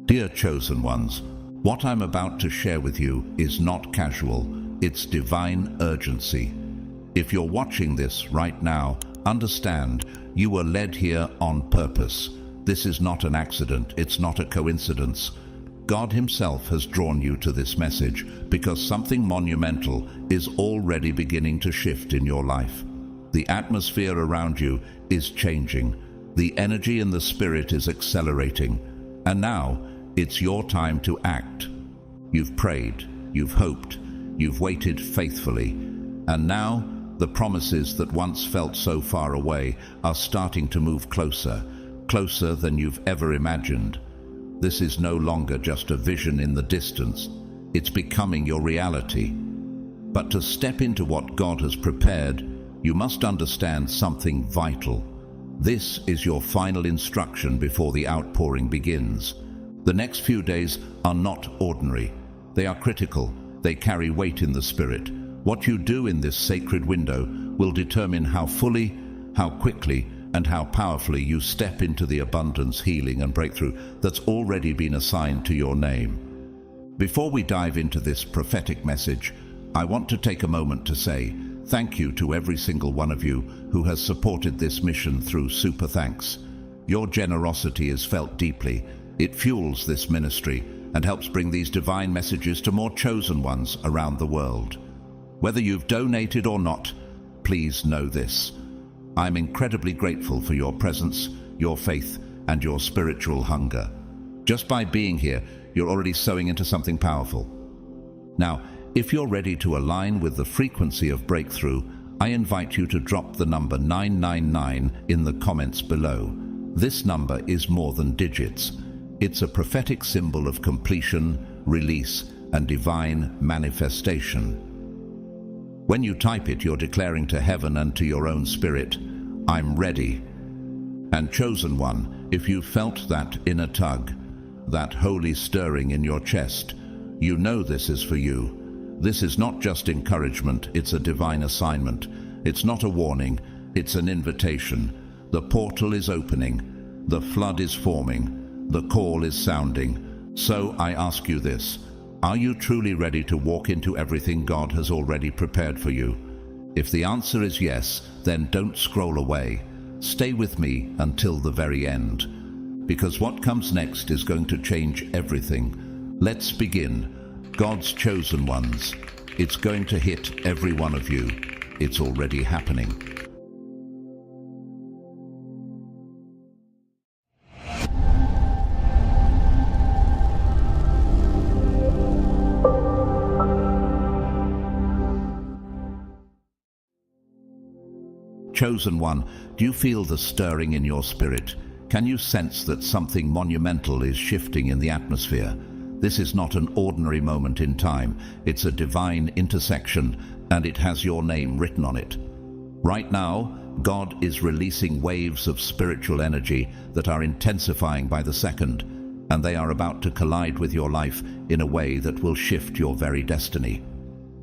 Dear chosen ones, what I'm about to share with you is not casual, it's divine urgency. If you're watching this right now, understand you were led here on purpose. This is not an accident, it's not a coincidence. God Himself has drawn you to this message because something monumental is already beginning to shift in your life. The atmosphere around you is changing. The energy in the spirit is accelerating. And now, it's your time to act. You've prayed, you've hoped, you've waited faithfully. And now, the promises that once felt so far away are starting to move closer, closer than you've ever imagined. This is no longer just a vision in the distance. It's becoming your reality. But to step into what God has prepared, you must understand something vital. This is your final instruction before the outpouring begins. The next few days are not ordinary. They are critical. They carry weight in the spirit. What you do in this sacred window will determine how fully, how quickly, and how powerfully you step into the abundance, healing, and breakthrough that's already been assigned to your name. Before we dive into this prophetic message, I want to take a moment to say thank you to every single one of you who has supported this mission through Super Thanks. Your generosity is felt deeply. It fuels this ministry and helps bring these divine messages to more chosen ones around the world. Whether you've donated or not, please know this. I'm incredibly grateful for your presence, your faith, and your spiritual hunger. Just by being here, you're already sowing into something powerful. Now, if you're ready to align with the frequency of breakthrough, I invite you to drop the number 999 in the comments below. This number is more than digits. It's a prophetic symbol of completion, release, and divine manifestation. When you type it, you're declaring to heaven and to your own spirit, I'm ready. And chosen one, if you felt that inner tug, that holy stirring in your chest, you know this is for you. This is not just encouragement, it's a divine assignment. It's not a warning, it's an invitation. The portal is opening, the flood is forming, the call is sounding. So I ask you this, are you truly ready to walk into everything God has already prepared for you? If the answer is yes, then don't scroll away. Stay with me until the very end, because what comes next is going to change everything. Let's begin. God's chosen ones. It's going to hit every one of you. It's already happening. Chosen one, do you feel the stirring in your spirit? Can you sense that something monumental is shifting in the atmosphere? This is not an ordinary moment in time. It's a divine intersection, and it has your name written on it. Right now, God is releasing waves of spiritual energy that are intensifying by the second, and they are about to collide with your life in a way that will shift your very destiny.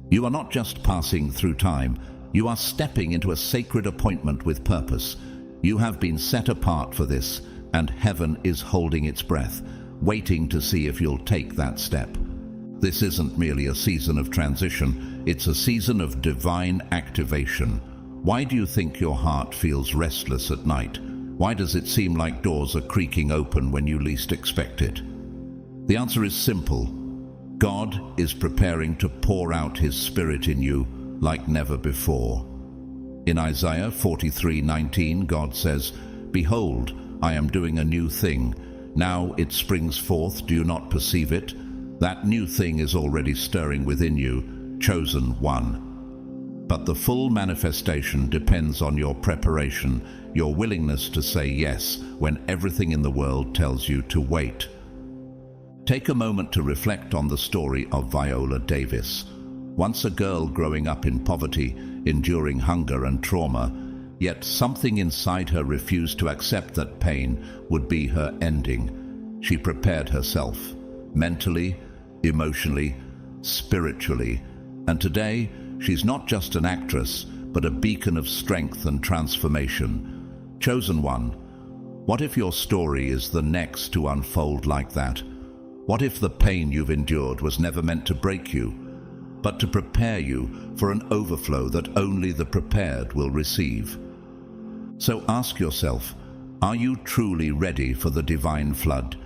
You are not just passing through time, you are stepping into a sacred appointment with purpose. You have been set apart for this, and heaven is holding its breath, waiting to see if you'll take that step. This isn't merely a season of transition, it's a season of divine activation. Why do you think your heart feels restless at night? Why does it seem like doors are creaking open when you least expect it? The answer is simple. God is preparing to pour out His Spirit in you like never before. In Isaiah 43:19, God says, Behold, I am doing a new thing. Now it springs forth, do you not perceive it? That new thing is already stirring within you, chosen one. But the full manifestation depends on your preparation, your willingness to say yes when everything in the world tells you to wait. Take a moment to reflect on the story of Viola Davis. Once a girl growing up in poverty, enduring hunger and trauma, yet something inside her refused to accept that pain would be her ending. She prepared herself, mentally, emotionally, spiritually, and today she's not just an actress, but a beacon of strength and transformation. Chosen one, what if your story is the next to unfold like that? What if the pain you've endured was never meant to break you, but to prepare you for an overflow that only the prepared will receive? So ask yourself, are you truly ready for the divine flood,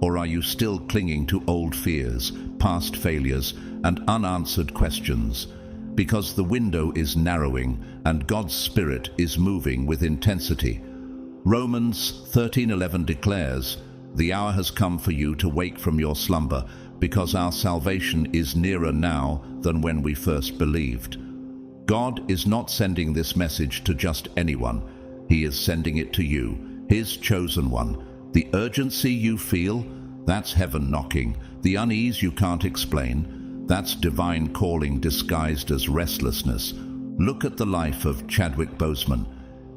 or are you still clinging to old fears, past failures, and unanswered questions? Because the window is narrowing and God's Spirit is moving with intensity. Romans 13:11 declares, "The hour has come for you to wake from your slumber, because our salvation is nearer now than when we first believed." God is not sending this message to just anyone. He is sending it to you, His chosen one. The urgency you feel, that's heaven knocking. The unease you can't explain, that's divine calling disguised as restlessness. Look at the life of Chadwick Boseman.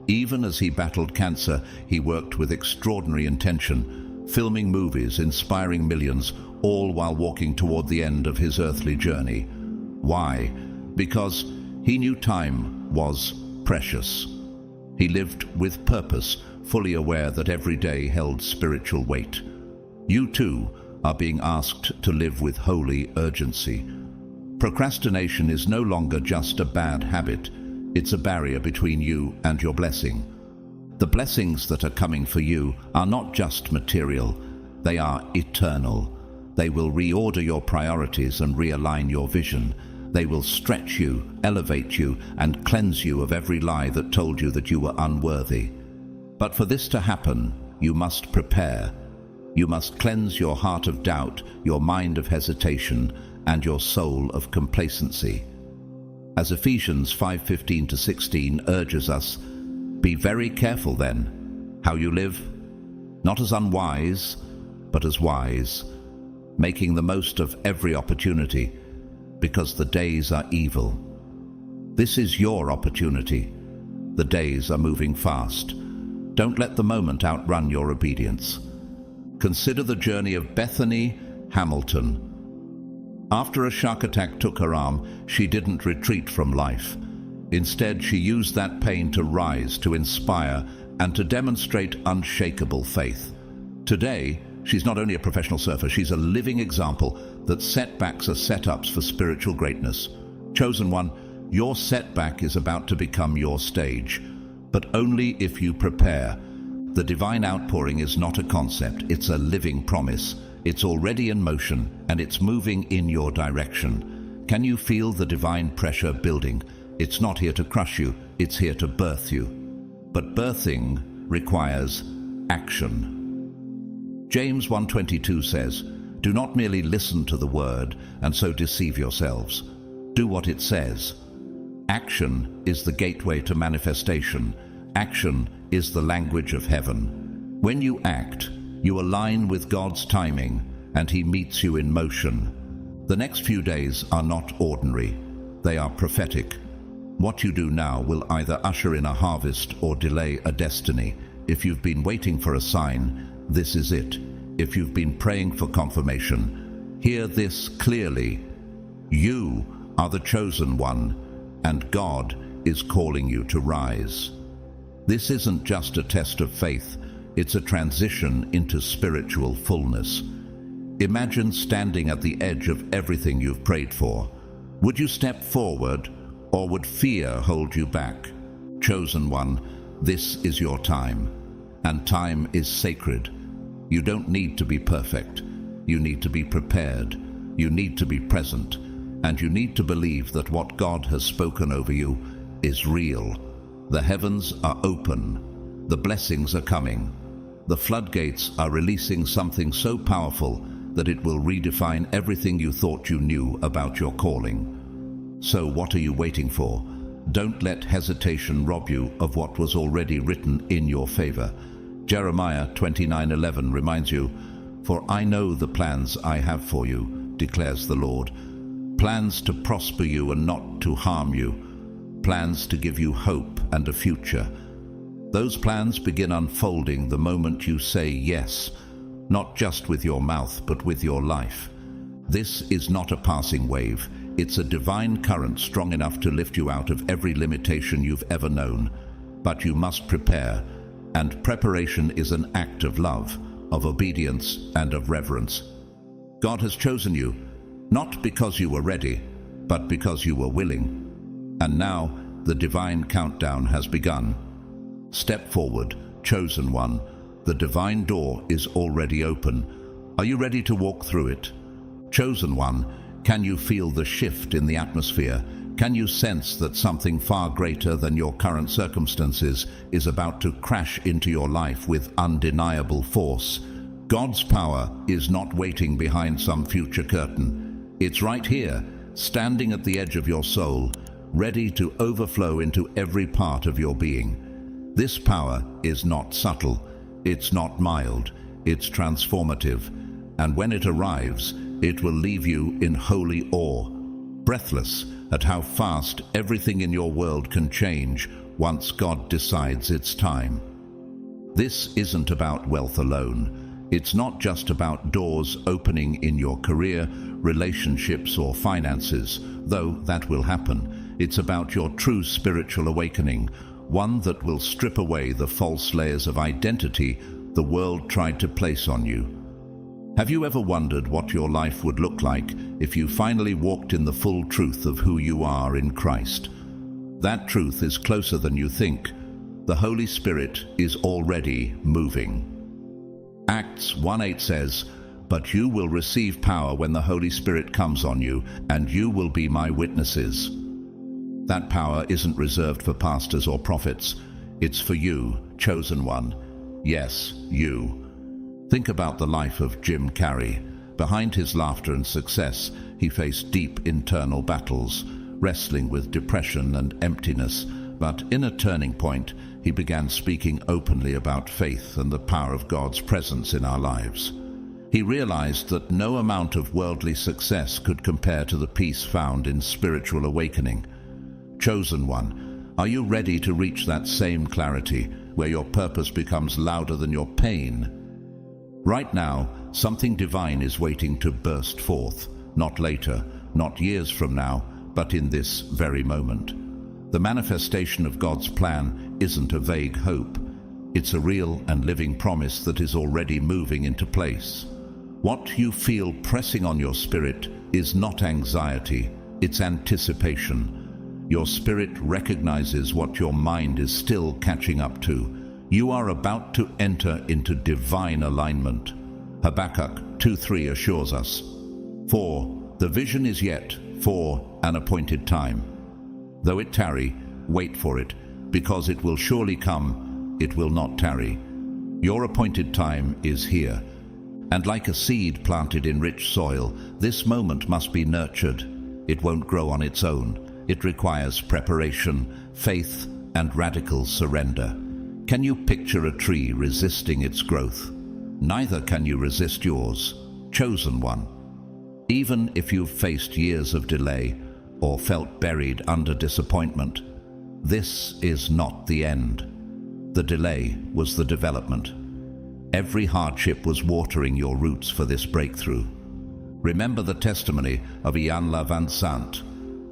Even as he battled cancer, he worked with extraordinary intention, filming movies, inspiring millions, all while walking toward the end of his earthly journey. Why? Because he knew time was precious. He lived with purpose, fully aware that every day held spiritual weight. You too are being asked to live with holy urgency. Procrastination is no longer just a bad habit. It's a barrier between you and your blessing. The blessings that are coming for you are not just material, they are eternal. They will reorder your priorities and realign your vision. They will stretch you, elevate you, and cleanse you of every lie that told you that you were unworthy. But for this to happen, you must prepare. You must cleanse your heart of doubt, your mind of hesitation, and your soul of complacency. As Ephesians 5:15-16 urges us, be very careful then how you live, not as unwise, but as wise, making the most of every opportunity, because the days are evil. This is your opportunity. The days are moving fast. Don't let the moment outrun your obedience. Consider the journey of Bethany Hamilton. After a shark attack took her arm, she didn't retreat from life. Instead, she used that pain to rise, to inspire, and to demonstrate unshakable faith. Today, she's not only a professional surfer, she's a living example that setbacks are setups for spiritual greatness. Chosen one, your setback is about to become your stage, but only if you prepare. The divine outpouring is not a concept, it's a living promise. It's already in motion, and it's moving in your direction. Can you feel the divine pressure building? It's not here to crush you, it's here to birth you. But birthing requires action. James 1:22 says, "Do not merely listen to the word and so deceive yourselves. Do what it says." Action is the gateway to manifestation. Action is the language of heaven. When you act, you align with God's timing, and He meets you in motion. The next few days are not ordinary. They are prophetic. What you do now will either usher in a harvest or delay a destiny. If you've been waiting for a sign, this is it. If you've been praying for confirmation, hear this clearly. You are the chosen one, and God is calling you to rise. This isn't just a test of faith, it's a transition into spiritual fullness. Imagine standing at the edge of everything you've prayed for. Would you step forward, or would fear hold you back? Chosen one, this is your time, and time is sacred. You don't need to be perfect. You need to be prepared. You need to be present, and you need to believe that what God has spoken over you is real. The heavens are open. The blessings are coming. The floodgates are releasing something so powerful that it will redefine everything you thought you knew about your calling. So what are you waiting for? Don't let hesitation rob you of what was already written in your favor. Jeremiah 29:11 reminds you, "For I know the plans I have for you, declares the Lord, plans to prosper you and not to harm you, plans to give you hope and a future." Those plans begin unfolding the moment you say yes, not just with your mouth, but with your life. This is not a passing wave. It's a divine current strong enough to lift you out of every limitation you've ever known. But you must prepare, and preparation is an act of love, of obedience, and of reverence. God has chosen you, not because you were ready, but because you were willing. And now the divine countdown has begun. Step forward, chosen one. The divine door is already open. Are you ready to walk through it? Chosen one, can you feel the shift in the atmosphere? Can you sense that something far greater than your current circumstances is about to crash into your life with undeniable force? God's power is not waiting behind some future curtain. It's right here, standing at the edge of your soul, ready to overflow into every part of your being. This power is not subtle, it's not mild, it's transformative. And when it arrives, it will leave you in holy awe, breathless at how fast everything in your world can change once God decides it's time. This isn't about wealth alone. It's not just about doors opening in your career, relationships, or finances, though that will happen. It's about your true spiritual awakening, one that will strip away the false layers of identity the world tried to place on you. Have you ever wondered what your life would look like if you finally walked in the full truth of who you are in Christ? That truth is closer than you think. The Holy Spirit is already moving. Acts 1:8 says, "But you will receive power when the Holy Spirit comes on you, and you will be my witnesses." That power isn't reserved for pastors or prophets. It's for you, chosen one. Yes, you. Think about the life of Jim Carrey. Behind his laughter and success, he faced deep internal battles, wrestling with depression and emptiness. But in a turning point, he began speaking openly about faith and the power of God's presence in our lives. He realized that no amount of worldly success could compare to the peace found in spiritual awakening. Chosen one, are you ready to reach that same clarity, where your purpose becomes louder than your pain? Right now, something divine is waiting to burst forth, not later, not years from now, but in this very moment. The manifestation of God's plan isn't a vague hope. It's a real and living promise that is already moving into place. What you feel pressing on your spirit is not anxiety, it's anticipation. Your spirit recognizes what your mind is still catching up to. You are about to enter into divine alignment. Habakkuk 2:3 assures us, "For the vision is yet for an appointed time. Though it tarry, wait for it, because it will surely come, it will not tarry." Your appointed time is here. And like a seed planted in rich soil, this moment must be nurtured. It won't grow on its own. It requires preparation, faith, and radical surrender. Can you picture a tree resisting its growth? Neither can you resist yours, chosen one. Even if you've faced years of delay or felt buried under disappointment, this is not the end. The delay was the development. Every hardship was watering your roots for this breakthrough. Remember the testimony of Iyanla Vanzant.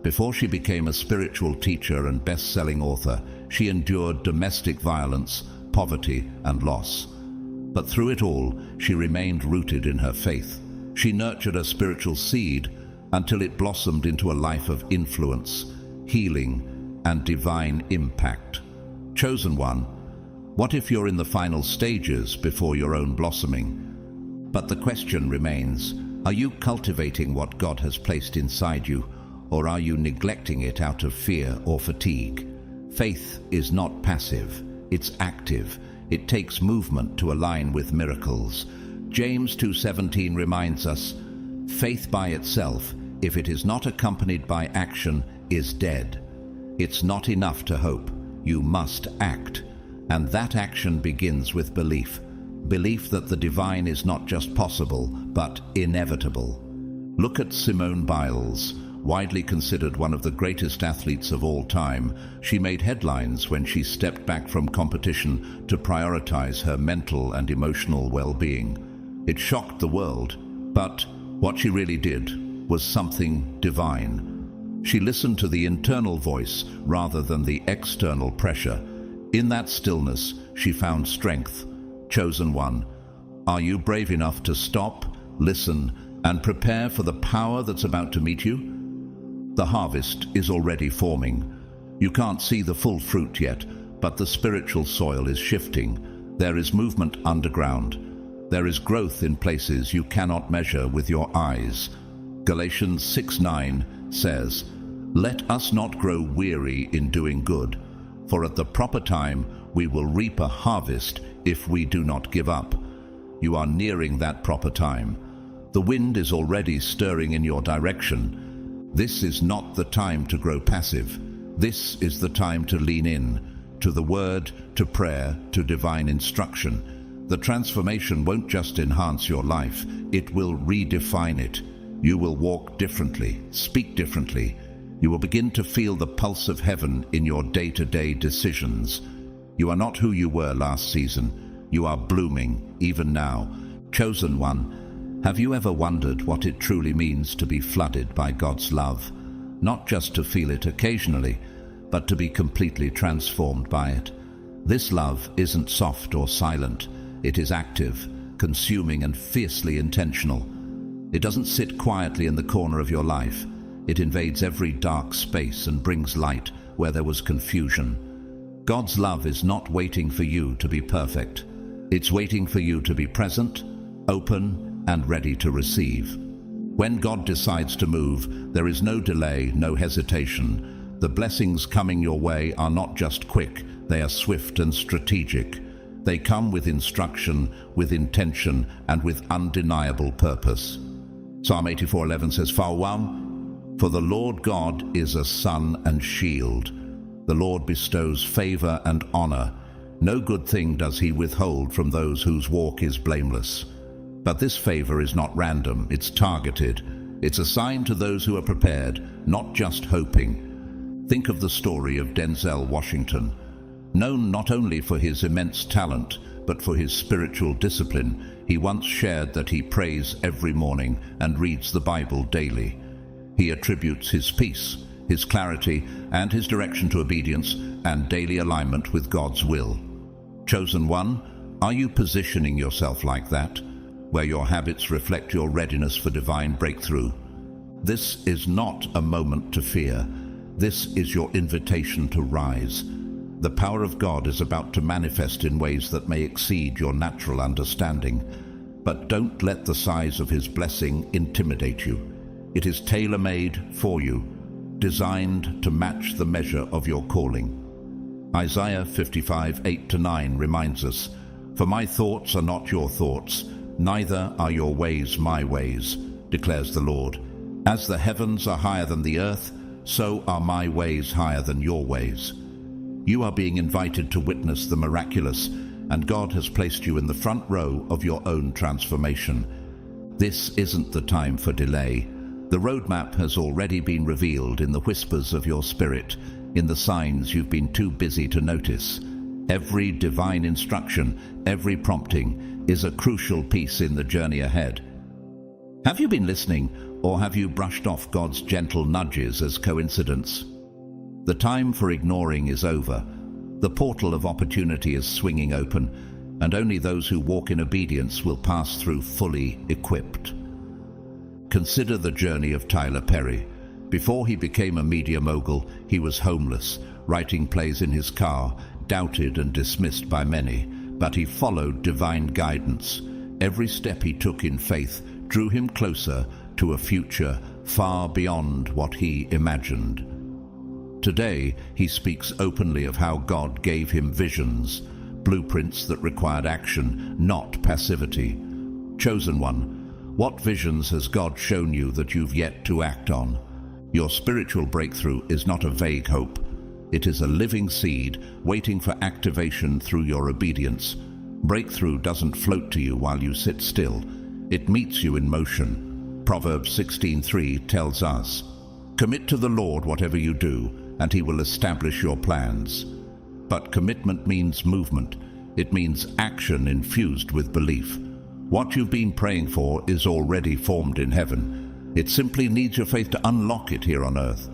Before she became a spiritual teacher and best-selling author, she endured domestic violence, poverty, and loss. But through it all, she remained rooted in her faith. She nurtured a spiritual seed until it blossomed into a life of influence, healing, and divine impact. Chosen one, what if you're in the final stages before your own blossoming? But the question remains, are you cultivating what God has placed inside you, or are you neglecting it out of fear or fatigue? Faith is not passive, it's active. It takes movement to align with miracles. James 2:17 reminds us, "Faith by itself, if it is not accompanied by action, is dead." It's not enough to hope. You must act. And that action begins with belief. Belief that the divine is not just possible, but inevitable. Look at Simone Biles, widely considered one of the greatest athletes of all time. She made headlines when she stepped back from competition to prioritize her mental and emotional well-being. It shocked the world, but what she really did was something divine. She listened to the internal voice rather than the external pressure. In that stillness, she found strength. Chosen one, are you brave enough to stop, listen, and prepare for the power that's about to meet you? The harvest is already forming. You can't see the full fruit yet, but the spiritual soil is shifting. There is movement underground. There is growth in places you cannot measure with your eyes. Galatians 6:9 says, "Let us not grow weary in doing good, for at the proper time we will reap a harvest if we do not give up." You are nearing that proper time. The wind is already stirring in your direction. This is not the time to grow passive. This is the time to lean in, to the word, to prayer, to divine instruction. The transformation won't just enhance your life, it will redefine it. You will walk differently, speak differently. You will begin to feel the pulse of heaven in your day-to-day decisions. You are not who you were last season. You are blooming, even now. Chosen one, have you ever wondered what it truly means to be flooded by God's love? Not just to feel it occasionally, but to be completely transformed by it. This love isn't soft or silent. It is active, consuming, and fiercely intentional. It doesn't sit quietly in the corner of your life. It invades every dark space and brings light where there was confusion. God's love is not waiting for you to be perfect. It's waiting for you to be present, open, and ready to receive. When God decides to move, there is no delay, no hesitation. The blessings coming your way are not just quick, they are swift and strategic. They come with instruction, with intention, and with undeniable purpose. Psalm 84:11 says, For the Lord God is a sun and shield. The Lord bestows favor and honor. No good thing does he withhold from those whose walk is blameless. But this favor is not random, it's targeted. It's assigned to those who are prepared, not just hoping. Think of the story of Denzel Washington. Known not only for his immense talent, but for his spiritual discipline, he once shared that he prays every morning and reads the Bible daily. He attributes his peace, his clarity, and his direction to obedience and daily alignment with God's will. Chosen one, are you positioning yourself like that, where your habits reflect your readiness for divine breakthrough? This is not a moment to fear. This is your invitation to rise. The power of God is about to manifest in ways that may exceed your natural understanding. But don't let the size of his blessing intimidate you. It is tailor-made for you, designed to match the measure of your calling. Isaiah 55:8-9 reminds us, For my thoughts are not your thoughts, neither are your ways my ways, declares the Lord. As the heavens are higher than the earth, so are my ways higher than your ways. You are being invited to witness the miraculous, and God has placed you in the front row of your own transformation. This isn't the time for delay. The roadmap has already been revealed in the whispers of your spirit, in the signs you've been too busy to notice. Every divine instruction, every prompting, is a crucial piece in the journey ahead. Have you been listening, or have you brushed off God's gentle nudges as coincidence? The time for ignoring is over. The portal of opportunity is swinging open, and only those who walk in obedience will pass through fully equipped. Consider the journey of Tyler Perry. Before he became a media mogul, he was homeless, writing plays in his car, doubted and dismissed by many, but he followed divine guidance. Every step he took in faith drew him closer to a future far beyond what he imagined. Today, he speaks openly of how God gave him visions, blueprints that required action, not passivity. Chosen one, what visions has God shown you that you've yet to act on? Your spiritual breakthrough is not a vague hope. It is a living seed waiting for activation through your obedience. Breakthrough doesn't float to you while you sit still. It meets you in motion. Proverbs 16:3 tells us, Commit to the Lord whatever you do, and he will establish your plans. But commitment means movement. It means action infused with belief. What you've been praying for is already formed in heaven. It simply needs your faith to unlock it here on earth.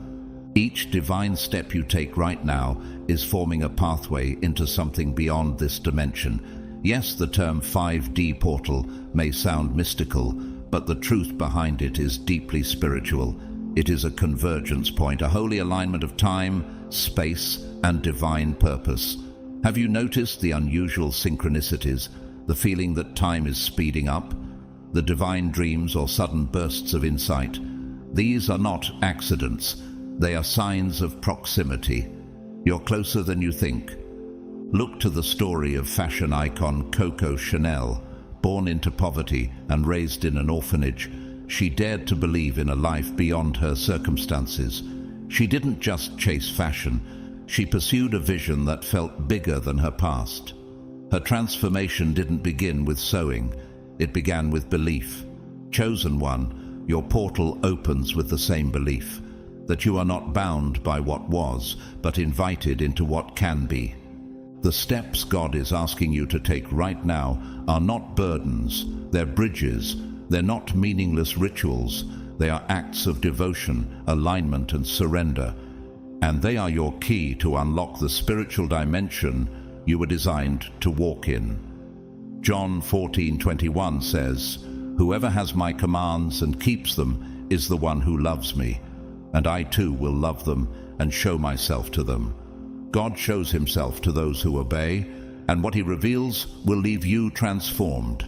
Each divine step you take right now is forming a pathway into something beyond this dimension. Yes, the term 5D portal may sound mystical, but the truth behind it is deeply spiritual. It is a convergence point, a holy alignment of time, space, and divine purpose. Have you noticed the unusual synchronicities, the feeling that time is speeding up, the divine dreams or sudden bursts of insight? These are not accidents. They are signs of proximity. You're closer than you think. Look to the story of fashion icon Coco Chanel. Born into poverty and raised in an orphanage, she dared to believe in a life beyond her circumstances. She didn't just chase fashion, she pursued a vision that felt bigger than her past. Her transformation didn't begin with sewing, it began with belief. Chosen one, your portal opens with the same belief, that you are not bound by what was, but invited into what can be. The steps God is asking you to take right now are not burdens, they're bridges. They're not meaningless rituals, they are acts of devotion, alignment, and surrender. And they are your key to unlock the spiritual dimension you were designed to walk in. John 14:21 says, "Whoever has my commands and keeps them is the one who loves me, and I too will love them and show myself to them." God shows himself to those who obey, and what he reveals will leave you transformed.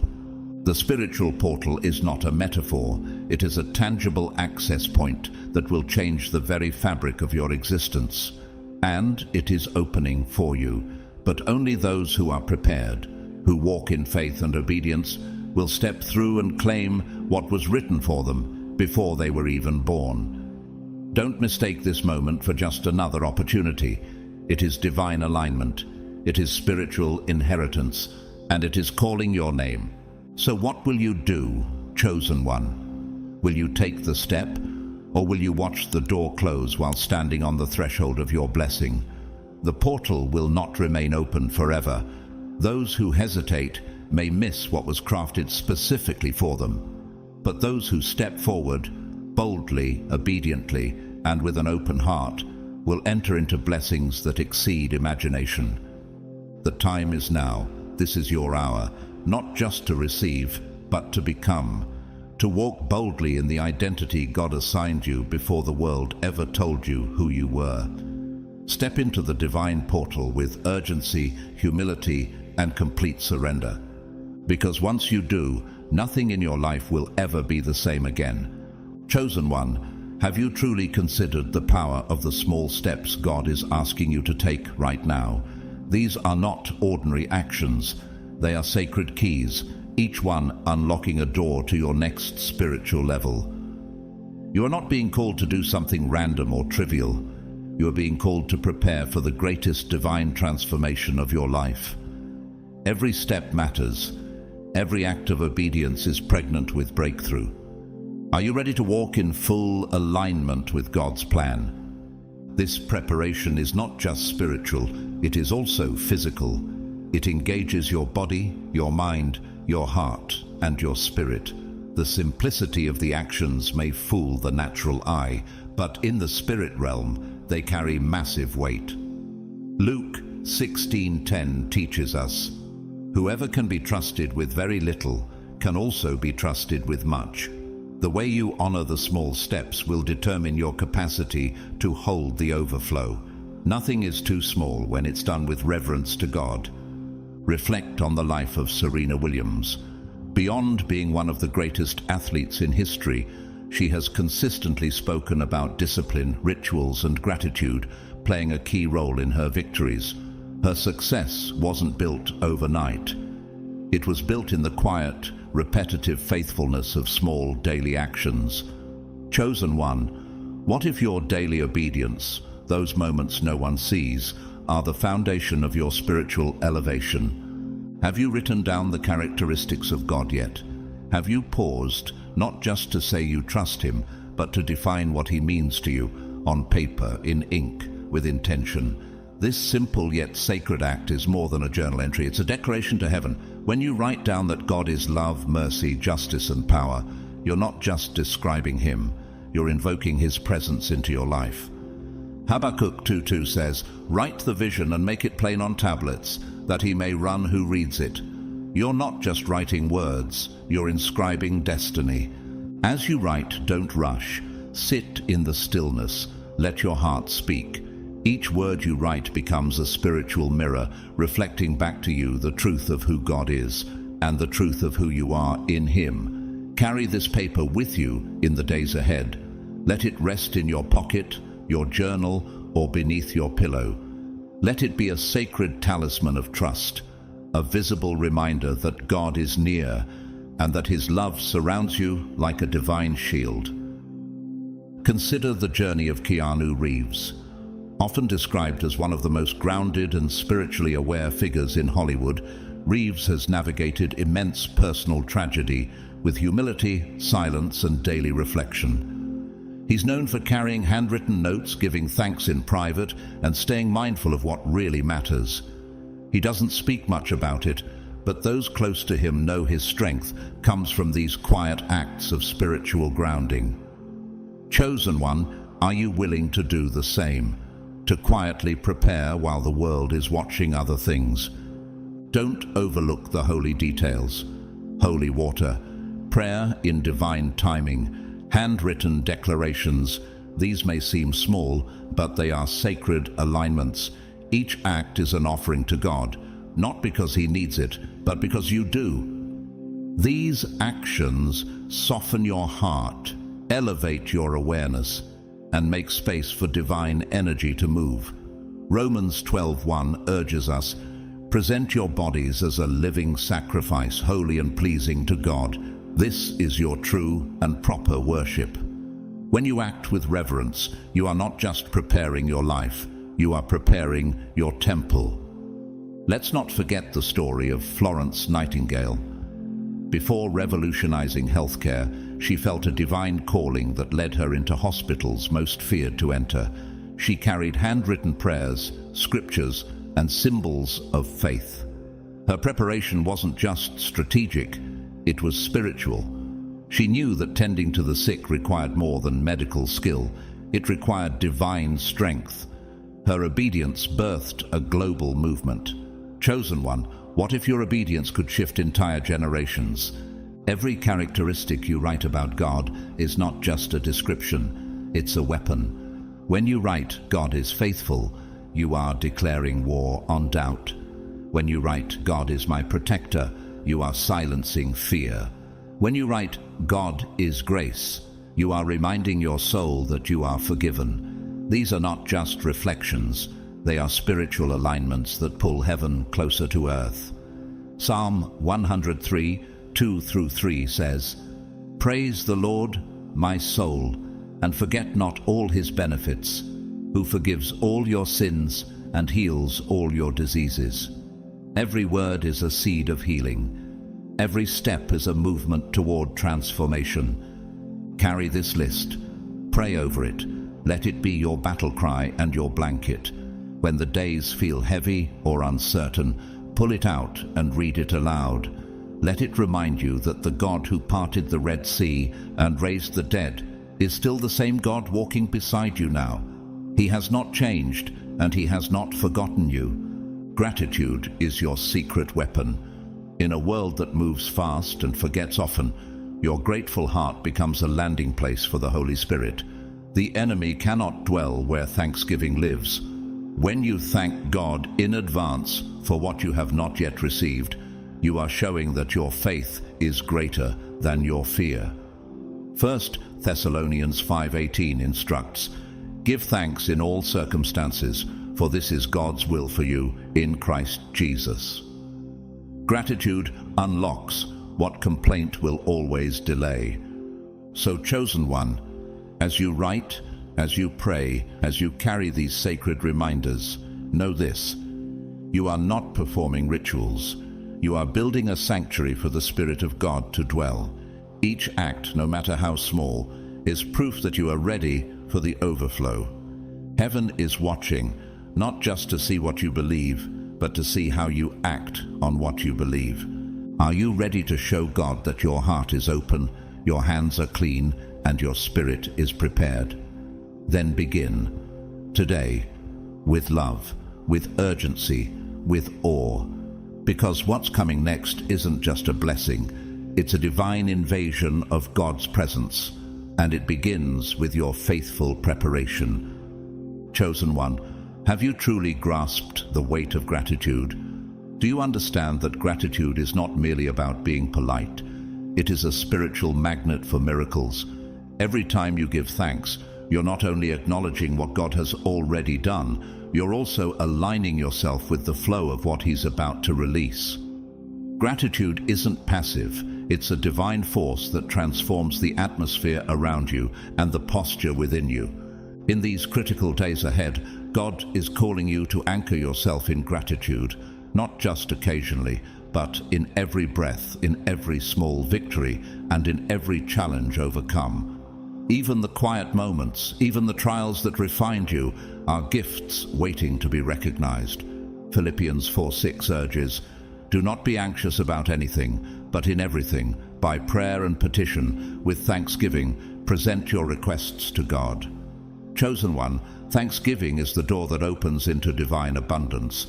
The spiritual portal is not a metaphor, it is a tangible access point that will change the very fabric of your existence. And it is opening for you, but only those who are prepared, who walk in faith and obedience, will step through and claim what was written for them before they were even born. Don't mistake this moment for just another opportunity. It is divine alignment, it is spiritual inheritance, and it is calling your name. So what will you do, chosen one? Will you take the step, or will you watch the door close while standing on the threshold of your blessing? The portal will not remain open forever. Those who hesitate may miss what was crafted specifically for them. But those who step forward, boldly, obediently, and with an open heart, will enter into blessings that exceed imagination. The time is now. This is your hour, not just to receive, but to become, to walk boldly in the identity God assigned you before the world ever told you who you were. Step into the divine portal with urgency, humility, and complete surrender. Because once you do, nothing in your life will ever be the same again. Chosen one, have you truly considered the power of the small steps God is asking you to take right now? These are not ordinary actions. They are sacred keys, each one unlocking a door to your next spiritual level. You are not being called to do something random or trivial. You are being called to prepare for the greatest divine transformation of your life. Every step matters. Every act of obedience is pregnant with breakthrough. Are you ready to walk in full alignment with God's plan? This preparation is not just spiritual, it is also physical. It engages your body, your mind, your heart, and your spirit. The simplicity of the actions may fool the natural eye, but in the spirit realm, they carry massive weight. Luke 16:10 teaches us, "Whoever can be trusted with very little can also be trusted with much." The way you honor the small steps will determine your capacity to hold the overflow. Nothing is too small when it's done with reverence to God. Reflect on the life of Serena Williams. Beyond being one of the greatest athletes in history, she has consistently spoken about discipline, rituals, and gratitude, playing a key role in her victories. Her success wasn't built overnight. It was built in the quiet, repetitive faithfulness of small daily actions. Chosen one, what if your daily obedience, those moments no one sees, are the foundation of your spiritual elevation? Have you written down the characteristics of God yet? Have you paused, not just to say you trust him, but to define what he means to you, on paper, in ink, with intention? This simple yet sacred act is more than a journal entry. It's a declaration to heaven. When you write down that God is love, mercy, justice, and power, you're not just describing him, you're invoking his presence into your life. Habakkuk 2:2 says, "Write the vision and make it plain on tablets, that he may run who reads it." You're not just writing words, you're inscribing destiny. As you write, don't rush. Sit in the stillness. Let your heart speak. Each word you write becomes a spiritual mirror, reflecting back to you the truth of who God is and the truth of who you are in Him. Carry this paper with you in the days ahead. Let it rest in your pocket, your journal, or beneath your pillow. Let it be a sacred talisman of trust, a visible reminder that God is near and that His love surrounds you like a divine shield. Consider the journey of Keanu Reeves. Often described as one of the most grounded and spiritually aware figures in Hollywood, Reeves has navigated immense personal tragedy with humility, silence, and daily reflection. He's known for carrying handwritten notes, giving thanks in private, and staying mindful of what really matters. He doesn't speak much about it, but those close to him know his strength comes from these quiet acts of spiritual grounding. Chosen one, are you willing to do the same? To quietly prepare while the world is watching other things? Don't overlook the holy details. Holy water, prayer in divine timing, handwritten declarations. These may seem small, but they are sacred alignments. Each act is an offering to God, not because He needs it, but because you do. These actions soften your heart, elevate your awareness, and make space for divine energy to move. Romans 12:1 urges us, present your bodies as a living sacrifice, holy and pleasing to God. This is your true and proper worship. When you act with reverence, you are not just preparing your life, you are preparing your temple. Let's not forget the story of Florence Nightingale. Before revolutionizing healthcare, she felt a divine calling that led her into hospitals most feared to enter. She carried handwritten prayers, scriptures, and symbols of faith. Her preparation wasn't just strategic, it was spiritual. She knew that tending to the sick required more than medical skill. It required divine strength. Her obedience birthed a global movement. Chosen one, what if your obedience could shift entire generations? Every characteristic you write about God is not just a description, it's a weapon. When you write, God is faithful, you are declaring war on doubt. When you write, God is my protector, you are silencing fear. When you write, God is grace, you are reminding your soul that you are forgiven. These are not just reflections, they are spiritual alignments that pull heaven closer to earth. Psalm 103, 2-3 says, "Praise the Lord, my soul, and forget not all His benefits, who forgives all your sins and heals all your diseases." Every word is a seed of healing. Every step is a movement toward transformation. Carry this list. Pray over it. Let it be your battle cry and your blanket. When the days feel heavy or uncertain, pull it out and read it aloud. Let it remind you that the God who parted the Red Sea and raised the dead is still the same God walking beside you now. He has not changed, and He has not forgotten you. Gratitude is your secret weapon. In a world that moves fast and forgets often, your grateful heart becomes a landing place for the Holy Spirit. The enemy cannot dwell where thanksgiving lives. When you thank God in advance for what you have not yet received, you are showing that your faith is greater than your fear. 1 Thessalonians 5:18 instructs, "Give thanks in all circumstances, for this is God's will for you in Christ Jesus." Gratitude unlocks what complaint will always delay. So, chosen one, as you write, as you pray, as you carry these sacred reminders, know this: you are not performing rituals. You are building a sanctuary for the Spirit of God to dwell. Each act, no matter how small, is proof that you are ready for the overflow. Heaven is watching, not just to see what you believe, but to see how you act on what you believe. Are you ready to show God that your heart is open, your hands are clean, and your spirit is prepared? Then begin, today, with love, with urgency, with awe. Because what's coming next isn't just a blessing, it's a divine invasion of God's presence, and it begins with your faithful preparation. Chosen one, have you truly grasped the weight of gratitude? Do you understand that gratitude is not merely about being polite? It is a spiritual magnet for miracles. Every time you give thanks, you're not only acknowledging what God has already done, you're also aligning yourself with the flow of what He's about to release. Gratitude isn't passive, it's a divine force that transforms the atmosphere around you and the posture within you. In these critical days ahead, God is calling you to anchor yourself in gratitude, not just occasionally, but in every breath, in every small victory, and in every challenge overcome. Even the quiet moments, even the trials that refined you, are gifts waiting to be recognized. Philippians 4:6 urges, "Do not be anxious about anything, but in everything, by prayer and petition, with thanksgiving, present your requests to God." Chosen one, thanksgiving is the door that opens into divine abundance.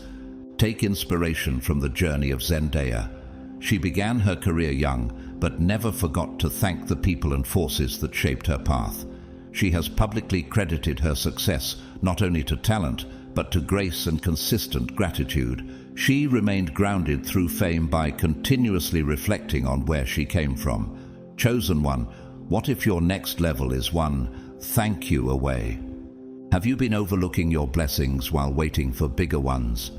Take inspiration from the journey of Zendaya. She began her career young, but never forgot to thank the people and forces that shaped her path. She has publicly credited her success not only to talent, but to grace and consistent gratitude. She remained grounded through fame by continuously reflecting on where she came from. Chosen one, what if your next level is one thank you away? Have you been overlooking your blessings while waiting for bigger ones?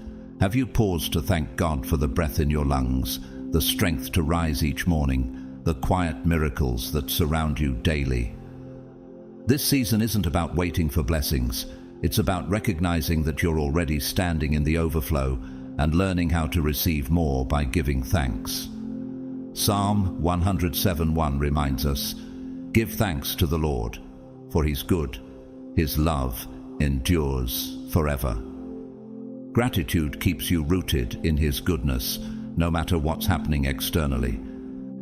Have you paused to thank God for the breath in your lungs, the strength to rise each morning, the quiet miracles that surround you daily? This season isn't about waiting for blessings. It's about recognizing that you're already standing in the overflow and learning how to receive more by giving thanks. Psalm 107:1 reminds us, "Give thanks to the Lord, for He's good. His love endures forever." Gratitude keeps you rooted in His goodness, no matter what's happening externally.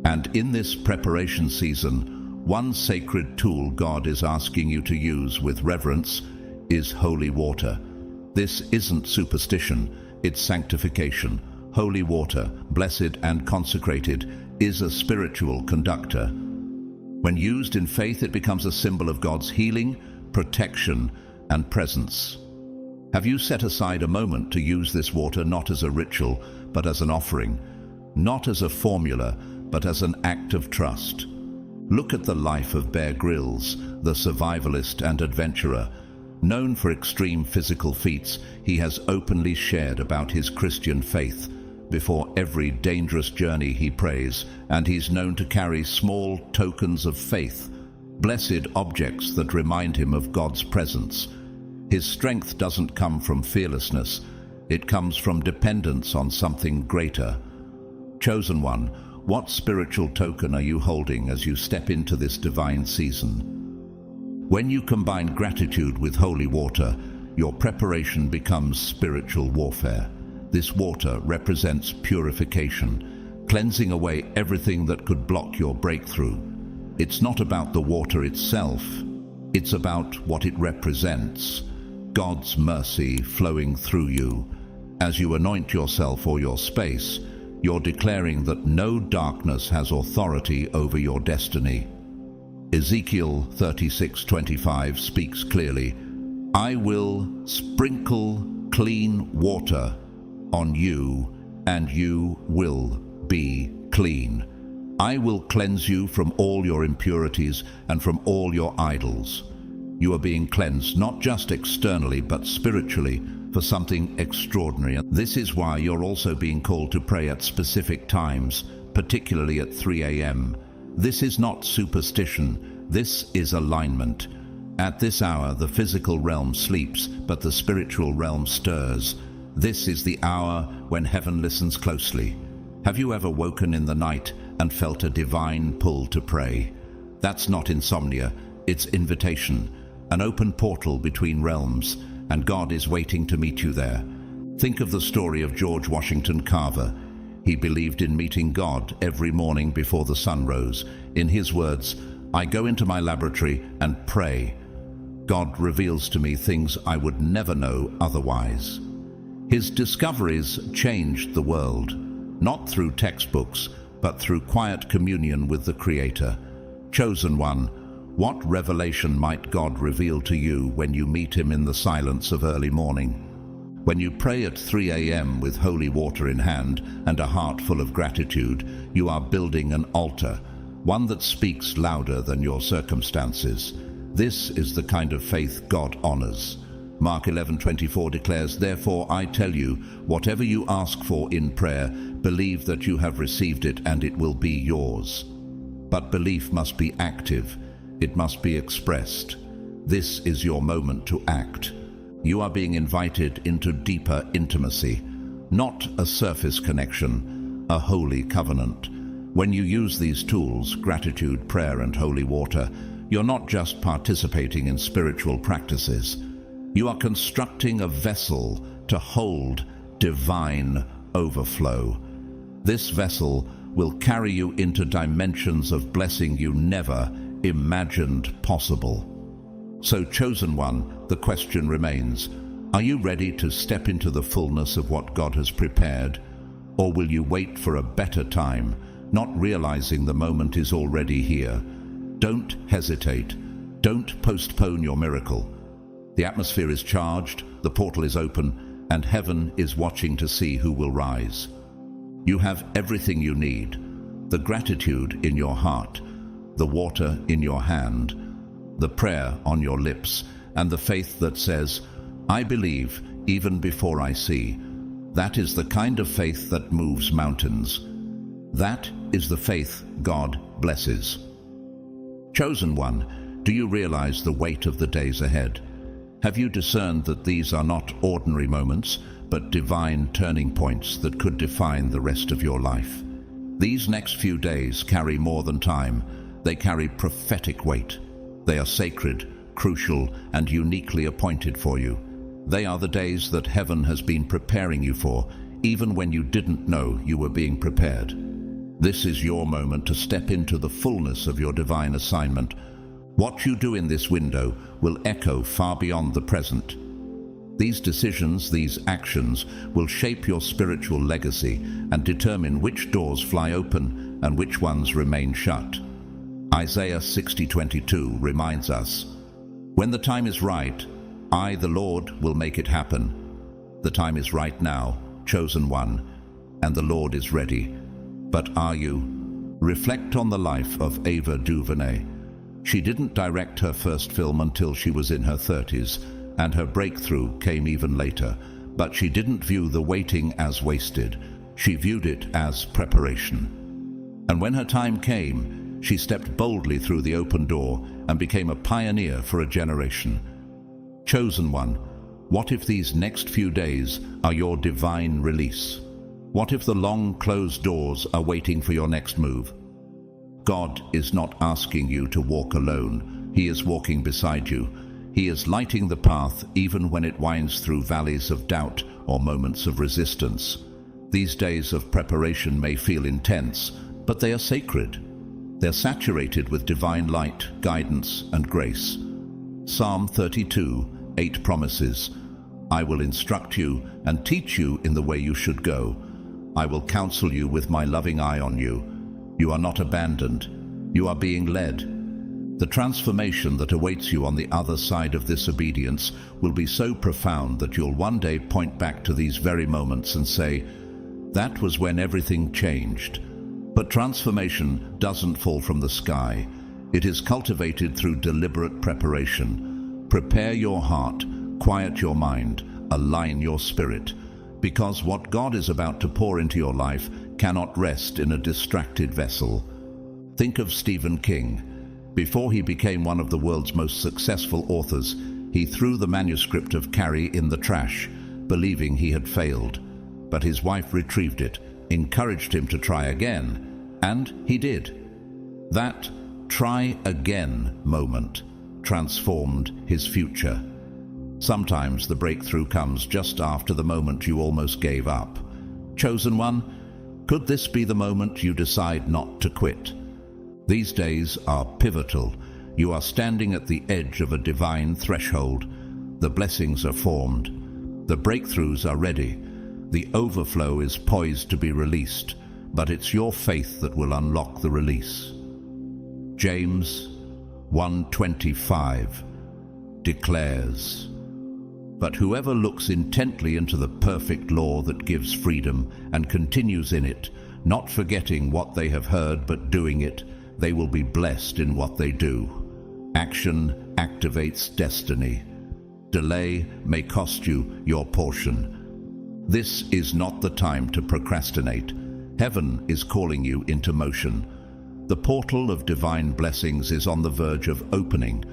And in this preparation season, one sacred tool God is asking you to use with reverence is holy water. This isn't superstition, it's sanctification. Holy water, blessed and consecrated, is a spiritual conductor. When used in faith, it becomes a symbol of God's healing, protection, and presence. Have you set aside a moment to use this water not as a ritual, but as an offering? Not as a formula, but as an act of trust. Look at the life of Bear Grylls, the survivalist and adventurer. Known for extreme physical feats, he has openly shared about his Christian faith. Before every dangerous journey he prays, and he's known to carry small tokens of faith, blessed objects that remind him of God's presence. His strength doesn't come from fearlessness, it comes from dependence on something greater. Chosen one, what spiritual token are you holding as you step into this divine season? When you combine gratitude with holy water, your preparation becomes spiritual warfare. This water represents purification, cleansing away everything that could block your breakthrough. It's not about the water itself, it's about what it represents. God's mercy flowing through you. As you anoint yourself or your space, you're declaring that no darkness has authority over your destiny. Ezekiel 36:25 speaks clearly, "I will sprinkle clean water on you, and you will be clean. I will cleanse you from all your impurities and from all your idols." You are being cleansed not just externally but spiritually for something extraordinary. This is why you're also being called to pray at specific times, particularly at 3 a.m. This is not superstition, this is alignment. At this hour the physical realm sleeps, but the spiritual realm stirs. This is the hour when heaven listens closely. Have you ever woken in the night and felt a divine pull to pray? That's not insomnia, it's invitation. An open portal between realms, and God is waiting to meet you there. Think of the story of George Washington Carver. He believed in meeting God every morning before the sun rose. In his words, "I go into my laboratory and pray. God reveals to me things I would never know otherwise." His discoveries changed the world. not through textbooks, but through quiet communion with the Creator. Chosen one, what revelation might God reveal to you when you meet Him in the silence of early morning? When you pray at 3 a.m. with holy water in hand and a heart full of gratitude, you are building an altar, one that speaks louder than your circumstances. This is the kind of faith God honors. Mark 11:24 declares, "Therefore I tell you, whatever you ask for in prayer, believe that you have received it and it will be yours." But belief must be active. It must be expressed. This is your moment to act. You are being invited into deeper intimacy, not a surface connection, a holy covenant. When you use these tools, gratitude, prayer, and holy water, you're not just participating in spiritual practices. You are constructing a vessel to hold divine overflow. This vessel will carry you into dimensions of blessing you never imagined possible. So, chosen one, the question remains, are you ready to step into the fullness of what God has prepared? Or will you wait for a better time, not realizing the moment is already here? Don't hesitate. Don't postpone your miracle. The atmosphere is charged, the portal is open, and heaven is watching to see who will rise. You have everything you need: the gratitude in your heart, the water in your hand, the prayer on your lips, and the faith that says, "I believe even before I see." That is the kind of faith that moves mountains. That is the faith God blesses. Chosen one, do you realize the weight of the days ahead? Have you discerned that these are not ordinary moments, but divine turning points that could define the rest of your life? These next few days carry more than time. They carry prophetic weight. They are sacred, crucial, and uniquely appointed for you. They are the days that heaven has been preparing you for, even when you didn't know you were being prepared. This is your moment to step into the fullness of your divine assignment. What you do in this window will echo far beyond the present. These decisions, these actions, will shape your spiritual legacy and determine which doors fly open and which ones remain shut. Isaiah 60:22 reminds us, "When the time is right, I, the Lord, will make it happen." The time is right now, chosen one, and the Lord is ready. But are you? Reflect on the life of Ava DuVernay. She didn't direct her first film until she was in her 30s, and her breakthrough came even later. But she didn't view the waiting as wasted. She viewed it as preparation. And when her time came, she stepped boldly through the open door and became a pioneer for a generation. Chosen one, what if these next few days are your divine release? What if the long closed doors are waiting for your next move? God is not asking you to walk alone. He is walking beside you. He is lighting the path even when it winds through valleys of doubt or moments of resistance. These days of preparation may feel intense, but they are sacred. They're saturated with divine light, guidance, and grace. Psalm 32:8 promises, "I will instruct you and teach you in the way you should go. I will counsel you with my loving eye on you." You are not abandoned. You are being led. The transformation that awaits you on the other side of this obedience will be so profound that you'll one day point back to these very moments and say, "That was when everything changed." But transformation doesn't fall from the sky. It is cultivated through deliberate preparation. Prepare your heart, quiet your mind, align your spirit, because what God is about to pour into your life cannot rest in a distracted vessel. Think of Stephen King. Before he became one of the world's most successful authors, he threw the manuscript of Carrie in the trash, believing he had failed. But his wife retrieved it, encouraged him to try again, and he did. That try again moment transformed his future. Sometimes the breakthrough comes just after the moment you almost gave up. Chosen one, could this be the moment you decide not to quit? These days are pivotal. You are standing at the edge of a divine threshold. The blessings are formed. The breakthroughs are ready. The overflow is poised to be released, but it's your faith that will unlock the release. James 1:25 declares, "But whoever looks intently into the perfect law that gives freedom and continues in it, not forgetting what they have heard but doing it, they will be blessed in what they do." Action activates destiny. Delay may cost you your portion. This is not the time to procrastinate. Heaven is calling you into motion. The portal of divine blessings is on the verge of opening,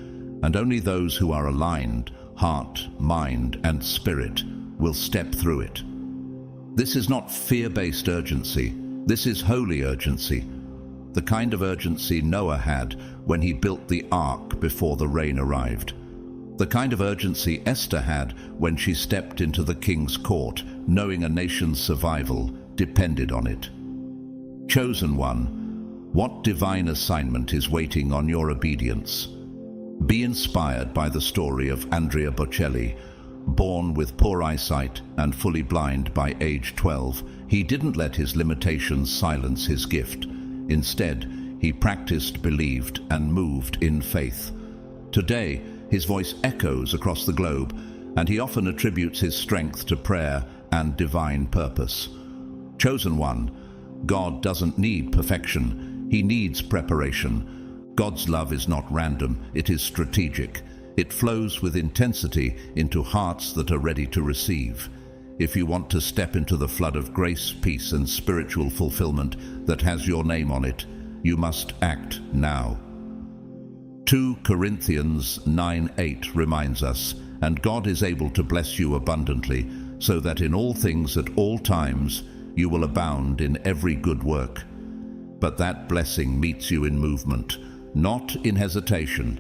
and only those who are aligned, heart, mind, and spirit, will step through it. This is not fear-based urgency. This is holy urgency. The kind of urgency Noah had when he built the ark before the rain arrived. The kind of urgency Esther had when she stepped into the king's court, knowing a nation's survival depended on it. Chosen one, what divine assignment is waiting on your obedience? Be inspired by the story of Andrea Bocelli. Born with poor eyesight and fully blind by age 12, he didn't let his limitations silence his gift. Instead, he practiced, believed, and moved in faith. Today, his voice echoes across the globe, and he often attributes his strength to prayer and divine purpose. Chosen one, God doesn't need perfection. He needs preparation. God's love is not random, it is strategic. It flows with intensity into hearts that are ready to receive. If you want to step into the flood of grace, peace, and spiritual fulfillment that has your name on it, you must act now. 2 Corinthians 9:8 reminds us, "And God is able to bless you abundantly, so that in all things at all times you will abound in every good work." But that blessing meets you in movement, not in hesitation.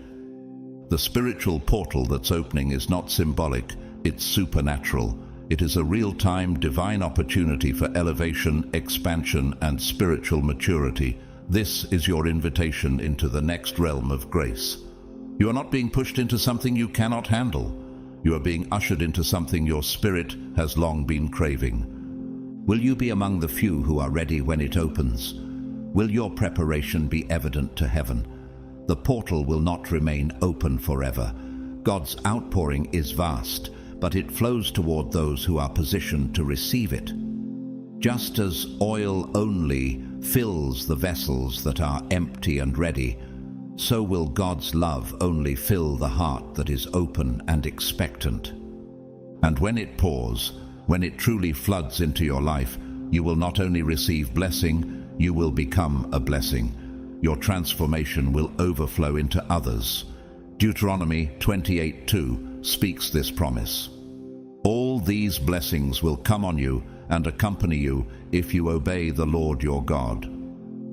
The spiritual portal that's opening is not symbolic, it's supernatural. It is a real-time divine opportunity for elevation, expansion, and spiritual maturity. This is your invitation into the next realm of grace. You are not being pushed into something you cannot handle. You are being ushered into something your spirit has long been craving. Will you be among the few who are ready when it opens? Will your preparation be evident to heaven? The portal will not remain open forever. God's outpouring is vast, but it flows toward those who are positioned to receive it. Just as oil only fills the vessels that are empty and ready, so will God's love only fill the heart that is open and expectant. And when it pours, when it truly floods into your life, you will not only receive blessing, you will become a blessing. Your transformation will overflow into others. Deuteronomy 28:2 speaks this promise. All these blessings will come on you and accompany you if you obey the Lord your God.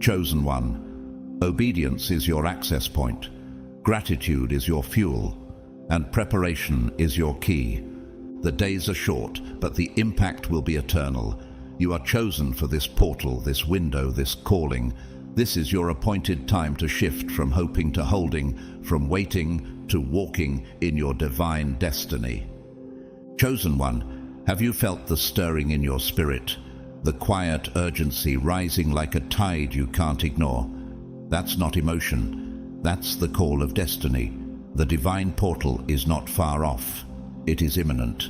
Chosen one, obedience is your access point, gratitude is your fuel, and preparation is your key. The days are short, but the impact will be eternal. You are chosen for this portal, this window, this calling. This is your appointed time to shift from hoping to holding, from waiting to walking in your divine destiny. Chosen one, have you felt the stirring in your spirit, the quiet urgency rising like a tide you can't ignore? That's not emotion. That's the call of destiny. The divine portal is not far off. It is imminent.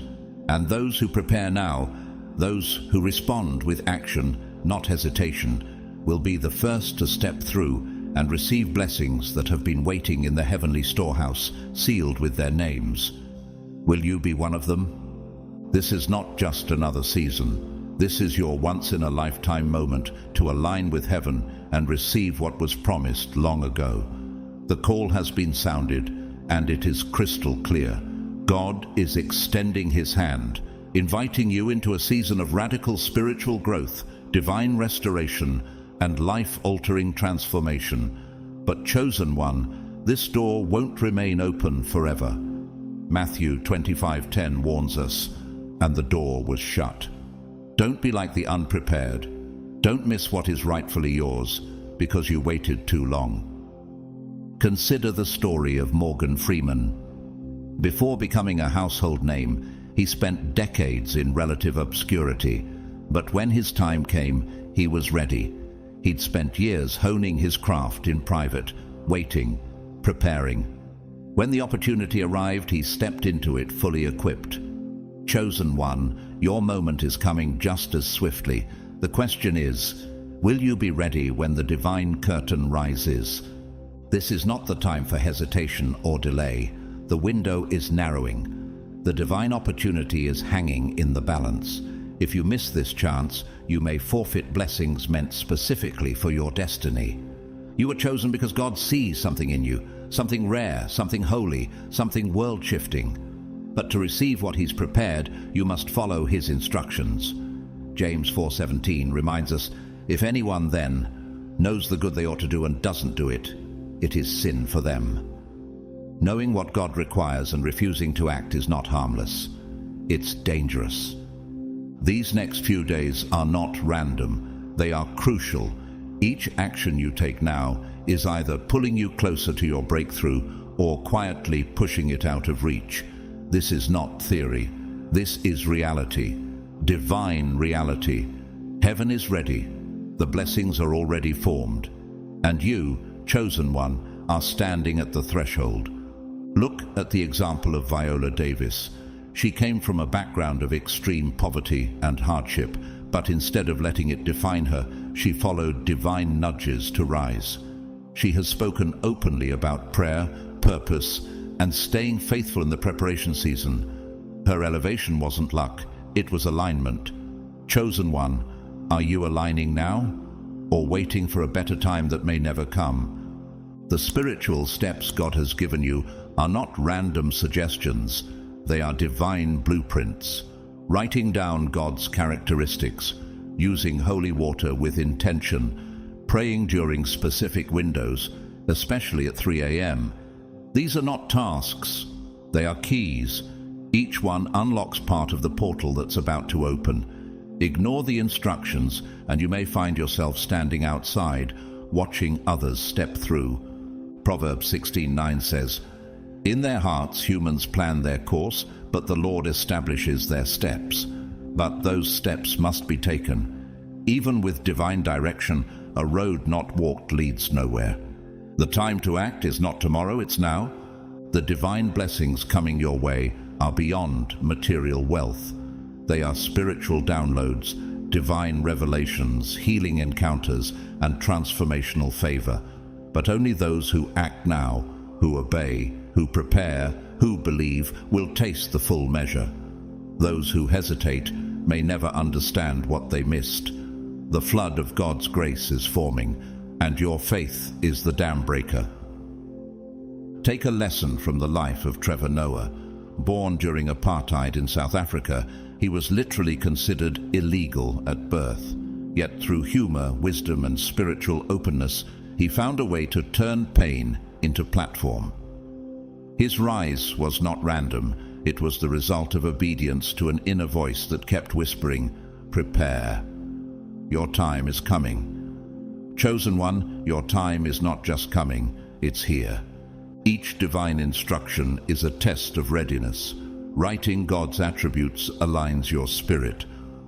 And those who prepare now, those who respond with action, not hesitation, will be the first to step through and receive blessings that have been waiting in the heavenly storehouse, sealed with their names. Will you be one of them? This is not just another season. This is your once-in-a-lifetime moment to align with heaven and receive what was promised long ago. The call has been sounded, and it is crystal clear. God is extending his hand, inviting you into a season of radical spiritual growth, divine restoration, and life-altering transformation. But chosen one, this door won't remain open forever. Matthew 25:10 warns us, and the door was shut. Don't be like the unprepared. Don't miss what is rightfully yours because you waited too long. Consider the story of Morgan Freeman. Before becoming a household name, He spent decades in relative obscurity, but when his time came, he was ready. He'd spent years honing his craft in private, waiting, preparing. When the opportunity arrived, he stepped into it fully equipped. Chosen one, your moment is coming just as swiftly. The question is, will you be ready when the divine curtain rises? This is not the time for hesitation or delay. The window is narrowing. The divine opportunity is hanging in the balance. If you miss this chance, you may forfeit blessings meant specifically for your destiny. You were chosen because God sees something in you, something rare, something holy, something world-shifting. But to receive what He's prepared, you must follow His instructions. James 4:17 reminds us, if anyone then knows the good they ought to do and doesn't do it, it is sin for them. Knowing what God requires and refusing to act is not harmless. It's dangerous. These next few days are not random. They are crucial. Each action you take now is either pulling you closer to your breakthrough or quietly pushing it out of reach. This is not theory. This is reality. Divine reality. Heaven is ready. The blessings are already formed. And you, chosen one, are standing at the threshold. Look at the example of Viola Davis. She came from a background of extreme poverty and hardship, but instead of letting it define her, she followed divine nudges to rise. She has spoken openly about prayer, purpose, and staying faithful in the preparation season. Her elevation wasn't luck, it was alignment. Chosen one, are you aligning now, or waiting for a better time that may never come? The spiritual steps God has given you are not random suggestions. They are divine blueprints. Writing down God's characteristics, using holy water with intention, praying during specific windows, especially at 3 a.m. These are not tasks. They are keys. Each one unlocks part of the portal that's about to open. Ignore the instructions, and you may find yourself standing outside, watching others step through. Proverbs 16:9 says, in their hearts humans plan their course, but the Lord establishes their steps. But those steps must be taken. Even with divine direction, a road not walked leads nowhere. The time to act is not tomorrow, it's now. The divine blessings coming your way are beyond material wealth. They are spiritual downloads, divine revelations, healing encounters, and transformational favor. But only those who act now, who obey, who prepare, who believe, will taste the full measure. Those who hesitate may never understand what they missed. The flood of God's grace is forming, and your faith is the dam breaker. Take a lesson from the life of Trevor Noah. Born during apartheid in South Africa, he was literally considered illegal at birth. Yet through humor, wisdom, and spiritual openness, he found a way to turn pain into platform. His rise was not random. It was the result of obedience to an inner voice that kept whispering, prepare. Your time is coming. Chosen one, your time is not just coming, it's here. Each divine instruction is a test of readiness. Writing God's attributes aligns your spirit.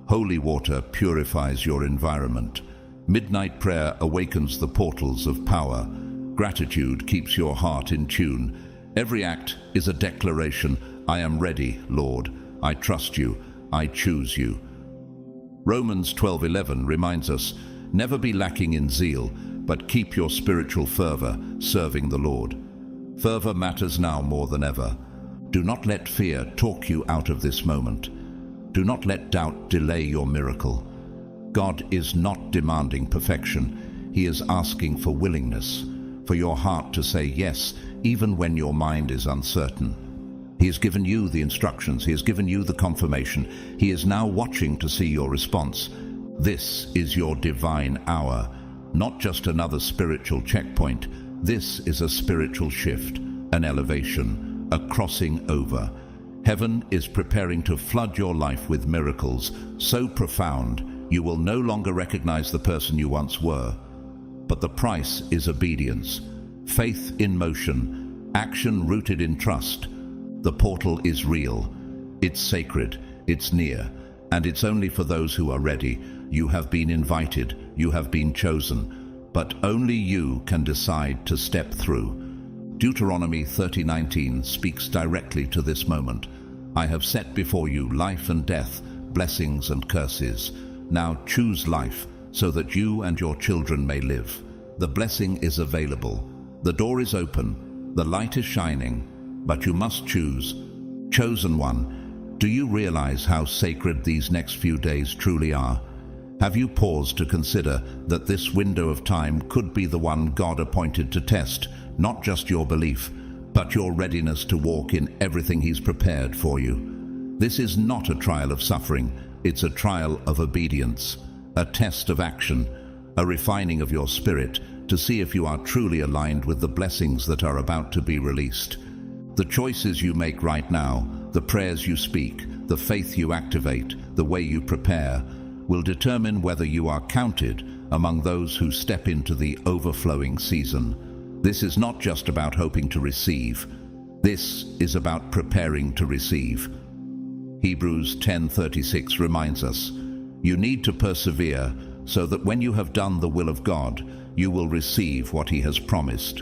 Holy water purifies your environment. Midnight prayer awakens the portals of power. Gratitude keeps your heart in tune. Every act is a declaration, I am ready, Lord. I trust you. I choose you. Romans 12:11 reminds us, never be lacking in zeal, but keep your spiritual fervor, serving the Lord. Fervor matters now more than ever. Do not let fear talk you out of this moment. Do not let doubt delay your miracle. God is not demanding perfection. He is asking for willingness, for your heart to say yes, even when your mind is uncertain. He has given you the instructions. He has given you the confirmation. He is now watching to see your response. This is your divine hour, not just another spiritual checkpoint. This is a spiritual shift, an elevation, a crossing over. Heaven is preparing to flood your life with miracles so profound you will no longer recognize the person you once were. But the price is obedience, faith in motion, action rooted in trust. The portal is real. It's sacred, it's near, and it's only for those who are ready. You have been invited, you have been chosen, but only you can decide to step through. Deuteronomy 30:19 speaks directly to this moment. I have set before you life and death, blessings and curses. Now choose life, so that you and your children may live. The blessing is available. The door is open. The light is shining. But you must choose. Chosen one, do you realize how sacred these next few days truly are? Have you paused to consider that this window of time could be the one God appointed to test, not just your belief, but your readiness to walk in everything He's prepared for you? This is not a trial of suffering. It's a trial of obedience, a test of action, a refining of your spirit to see if you are truly aligned with the blessings that are about to be released. The choices you make right now, the prayers you speak, the faith you activate, the way you prepare, will determine whether you are counted among those who step into the overflowing season. This is not just about hoping to receive. This is about preparing to receive. Hebrews 10:36 reminds us, you need to persevere so that when you have done the will of God, you will receive what He has promised.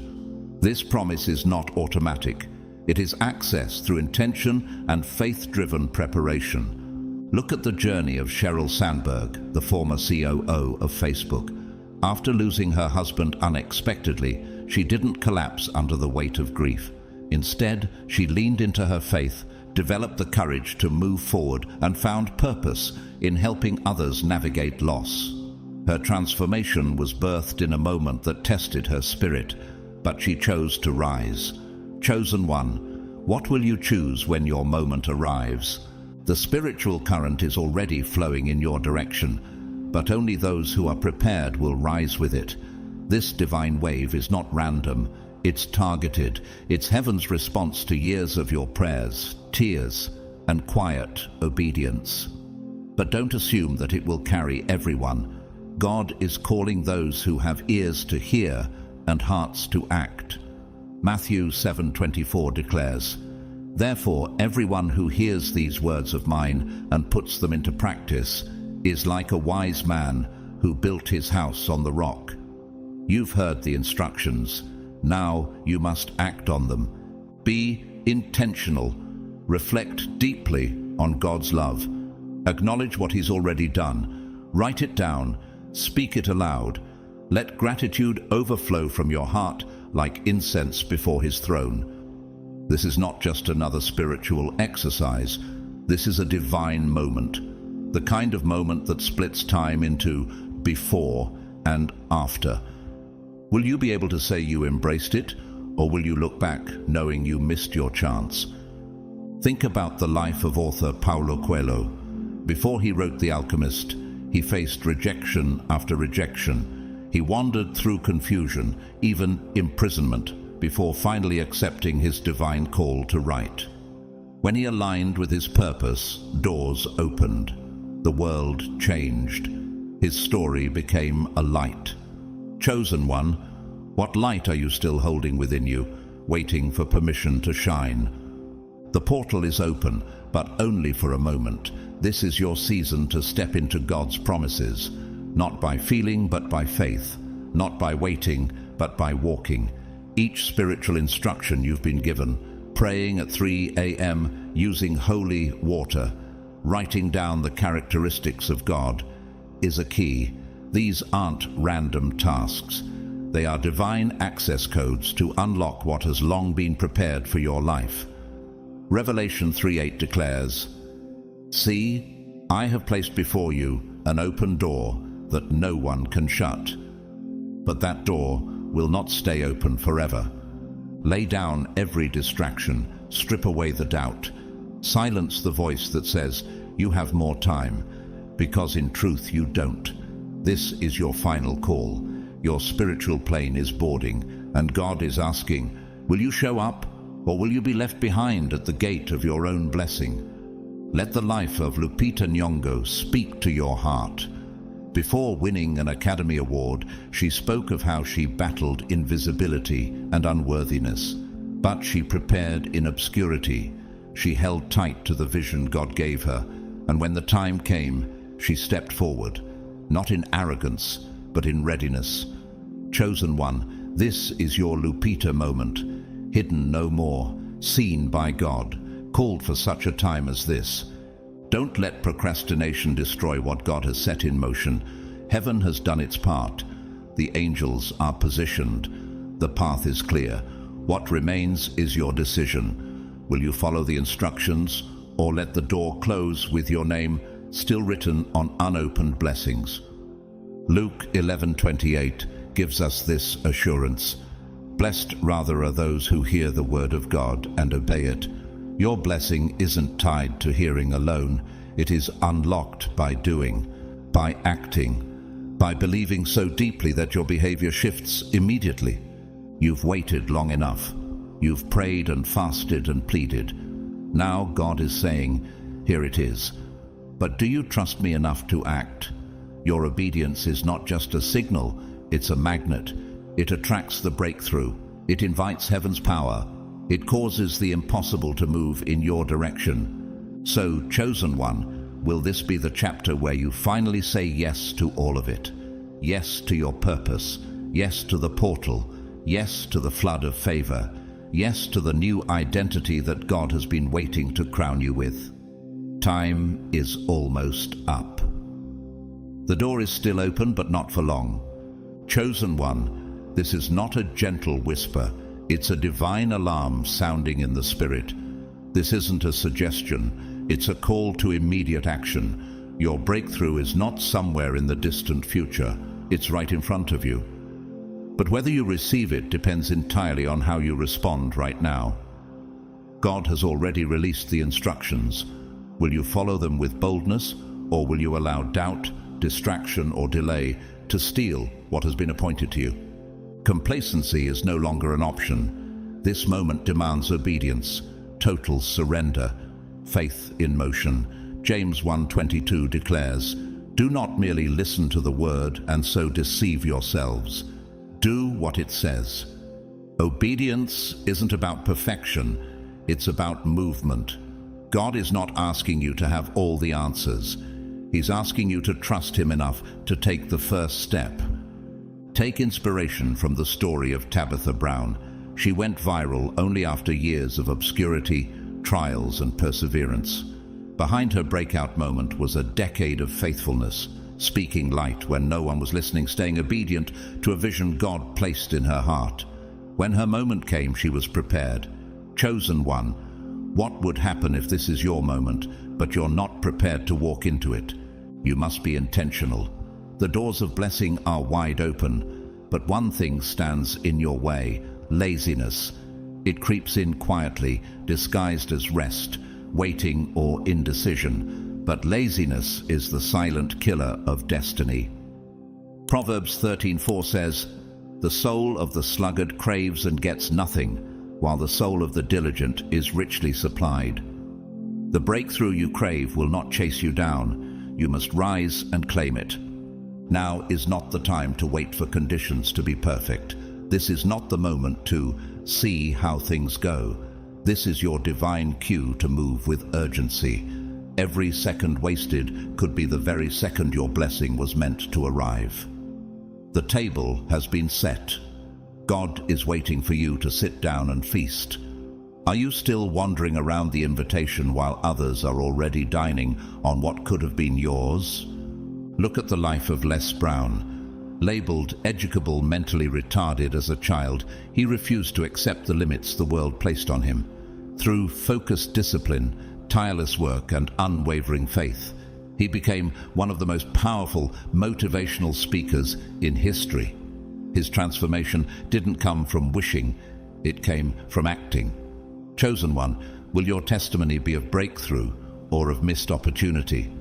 This promise is not automatic. It is access through intention and faith-driven preparation. Look at the journey of Sheryl Sandberg, the former COO of Facebook. After losing her husband unexpectedly, she didn't collapse under the weight of grief. Instead, she leaned into her faith, developed the courage to move forward, and found purpose in helping others navigate loss. Her transformation was birthed in a moment that tested her spirit, but she chose to rise. Chosen one, what will you choose when your moment arrives? The spiritual current is already flowing in your direction, but only those who are prepared will rise with it. This divine wave is not random, it's targeted. It's heaven's response to years of your prayers, tears, and quiet obedience. But don't assume that it will carry everyone. God is calling those who have ears to hear and hearts to act. Matthew 7:24 declares, therefore everyone who hears these words of mine and puts them into practice is like a wise man who built his house on the rock. You've heard the instructions. Now you must act on them. Be intentional. Reflect deeply on God's love. Acknowledge what He's already done. Write it down. Speak it aloud. Let gratitude overflow from your heart like incense before His throne. This is not just another spiritual exercise. This is a divine moment. The kind of moment that splits time into before and after. Will you be able to say you embraced it, or will you look back knowing you missed your chance? Think about the life of author Paulo Coelho. Before he wrote The Alchemist, he faced rejection after rejection. He wandered through confusion, even imprisonment, before finally accepting his divine call to write. When he aligned with his purpose, doors opened. The world changed. His story became a light. Chosen one, what light are you still holding within you, waiting for permission to shine? The portal is open, but only for a moment. This is your season to step into God's promises, not by feeling but by faith, not by waiting but by walking. Each spiritual instruction you've been given, praying at 3 a.m., using holy water, writing down the characteristics of God, is a key. These aren't random tasks. They are divine access codes to unlock what has long been prepared for your life. Revelation 3:8 declares, see, I have placed before you an open door that no one can shut. But that door will not stay open forever. Lay down every distraction, strip away the doubt, silence the voice that says you have more time, because in truth you don't. This is your final call. Your spiritual plane is boarding, and God is asking, will you show up, or will you be left behind at the gate of your own blessing? Let the life of Lupita Nyong'o speak to your heart. Before winning an Academy Award, she spoke of how she battled invisibility and unworthiness, but she prepared in obscurity. She held tight to the vision God gave her, and when the time came, she stepped forward, not in arrogance, but in readiness. Chosen one, this is your Lupita moment, hidden no more, seen by God, called for such a time as this. Don't let procrastination destroy what God has set in motion. Heaven has done its part. The angels are positioned. The path is clear. What remains is your decision. Will you follow the instructions, or let the door close with your name still written on unopened blessings? Luke 11:28 gives us this assurance. Blessed rather are those who hear the word of God and obey it. Your blessing isn't tied to hearing alone. It is unlocked by doing, by acting, by believing so deeply that your behavior shifts immediately. You've waited long enough. You've prayed and fasted and pleaded. Now God is saying, here it is. But do you trust me enough to act? Your obedience is not just a signal, it's a magnet. It attracts the breakthrough. It invites heaven's power. It causes the impossible to move in your direction. So, chosen one, will this be the chapter where you finally say yes to all of it? Yes to your purpose. Yes to the portal. Yes to the flood of favor. Yes to the new identity that God has been waiting to crown you with. Time is almost up. The door is still open, but not for long. Chosen one, this is not a gentle whisper. It's a divine alarm sounding in the spirit. This isn't a suggestion. It's a call to immediate action. Your breakthrough is not somewhere in the distant future. It's right in front of you. But whether you receive it depends entirely on how you respond right now. God has already released the instructions. Will you follow them with boldness, or will you allow doubt, distraction, or delay to steal what has been appointed to you? Complacency is no longer an option. This moment demands obedience, total surrender, faith in motion. James 1:22 declares, "Do not merely listen to the word and so deceive yourselves. Do what it says." Obedience isn't about perfection, it's about movement. God is not asking you to have all the answers. He's asking you to trust Him enough to take the first step. Take inspiration from the story of Tabitha Brown. She went viral only after years of obscurity, trials, and perseverance. Behind her breakout moment was a decade of faithfulness, speaking light when no one was listening, staying obedient to a vision God placed in her heart. When her moment came, she was prepared. Chosen one, what would happen if this is your moment, but you're not prepared to walk into it? You must be intentional. The doors of blessing are wide open, but one thing stands in your way: laziness. It creeps in quietly, disguised as rest, waiting, or indecision. But laziness is the silent killer of destiny. Proverbs 13:4 says, "The soul of the sluggard craves and gets nothing, while the soul of the diligent is richly supplied." The breakthrough you crave will not chase you down. You must rise and claim it. Now is not the time to wait for conditions to be perfect. This is not the moment to see how things go. This is your divine cue to move with urgency. Every second wasted could be the very second your blessing was meant to arrive. The table has been set. God is waiting for you to sit down and feast. Are you still wandering around the invitation while others are already dining on what could have been yours? Look at the life of Les Brown. Labeled educable mentally retarded as a child, he refused to accept the limits the world placed on him. Through focused discipline, tireless work, and unwavering faith, he became one of the most powerful motivational speakers in history. His transformation didn't come from wishing, it came from acting. Chosen one, will your testimony be of breakthrough or of missed opportunity?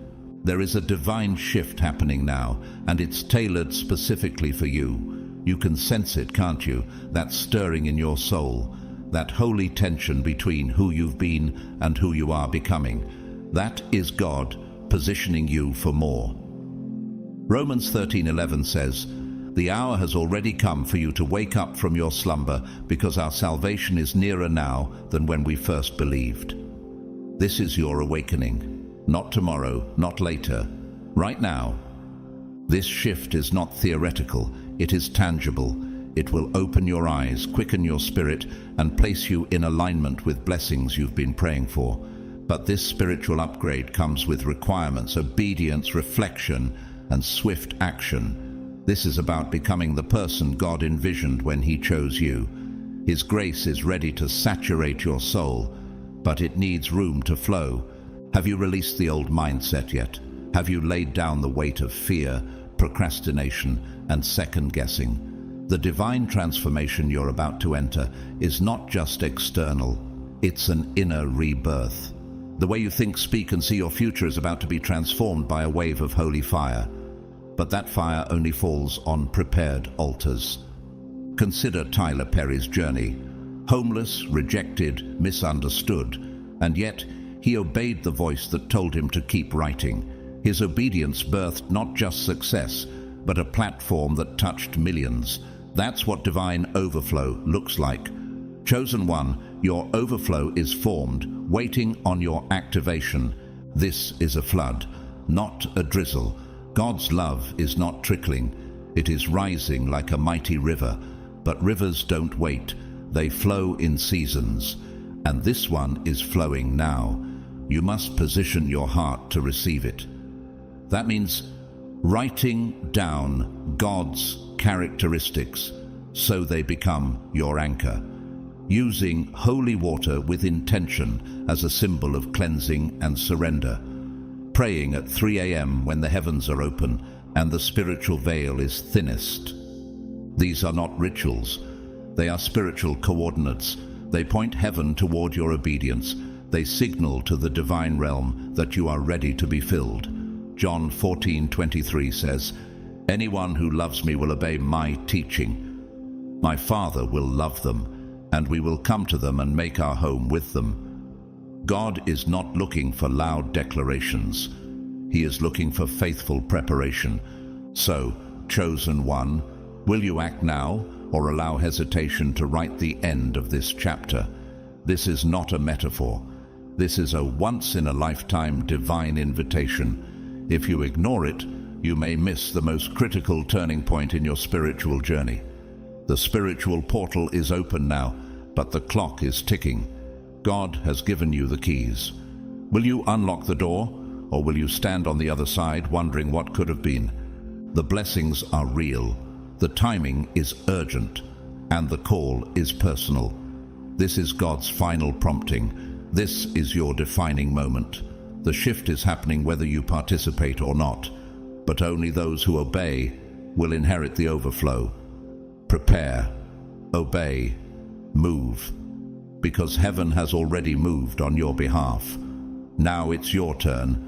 There is a divine shift happening now, and it's tailored specifically for you. You can sense it, can't you? That stirring in your soul, that holy tension between who you've been and who you are becoming. That is God positioning you for more. Romans 13:11 says, "The hour has already come for you to wake up from your slumber, because our salvation is nearer now than when we first believed." This is your awakening. Not tomorrow, not later. Right now. This shift is not theoretical, it is tangible. It will open your eyes, quicken your spirit, and place you in alignment with blessings you've been praying for. But this spiritual upgrade comes with requirements: obedience, reflection, and swift action. This is about becoming the person God envisioned when He chose you. His grace is ready to saturate your soul, but it needs room to flow. Have you released the old mindset yet? Have you laid down the weight of fear, procrastination, and second-guessing? The divine transformation you're about to enter is not just external, it's an inner rebirth. The way you think, speak, and see your future is about to be transformed by a wave of holy fire. But that fire only falls on prepared altars. Consider Tyler Perry's journey. Homeless, rejected, misunderstood, and yet he obeyed the voice that told him to keep writing. His obedience birthed not just success, but a platform that touched millions. That's what divine overflow looks like. Chosen one, your overflow is formed, waiting on your activation. This is a flood, not a drizzle. God's love is not trickling. It is rising like a mighty river. But rivers don't wait. They flow in seasons. And this one is flowing now. You must position your heart to receive it. That means writing down God's characteristics so they become your anchor. Using holy water with intention as a symbol of cleansing and surrender. Praying at 3 a.m. when the heavens are open and the spiritual veil is thinnest. These are not rituals. They are spiritual coordinates. They point heaven toward your obedience. They signal to the divine realm that you are ready to be filled. John 14:23 says, "Anyone who loves me will obey my teaching. My Father will love them, and we will come to them and make our home with them." God is not looking for loud declarations. He is looking for faithful preparation. So, chosen one, will you act now or allow hesitation to write the end of this chapter? This is not a metaphor. This is a once-in-a-lifetime divine invitation. If you ignore it, you may miss the most critical turning point in your spiritual journey. The spiritual portal is open now, but the clock is ticking. God has given you the keys. Will you unlock the door, or will you stand on the other side wondering what could have been? The blessings are real, the timing is urgent, and the call is personal. This is God's final prompting. This is your defining moment. The shift is happening whether you participate or not, but only those who obey will inherit the overflow. Prepare, obey, move, because heaven has already moved on your behalf. Now it's your turn.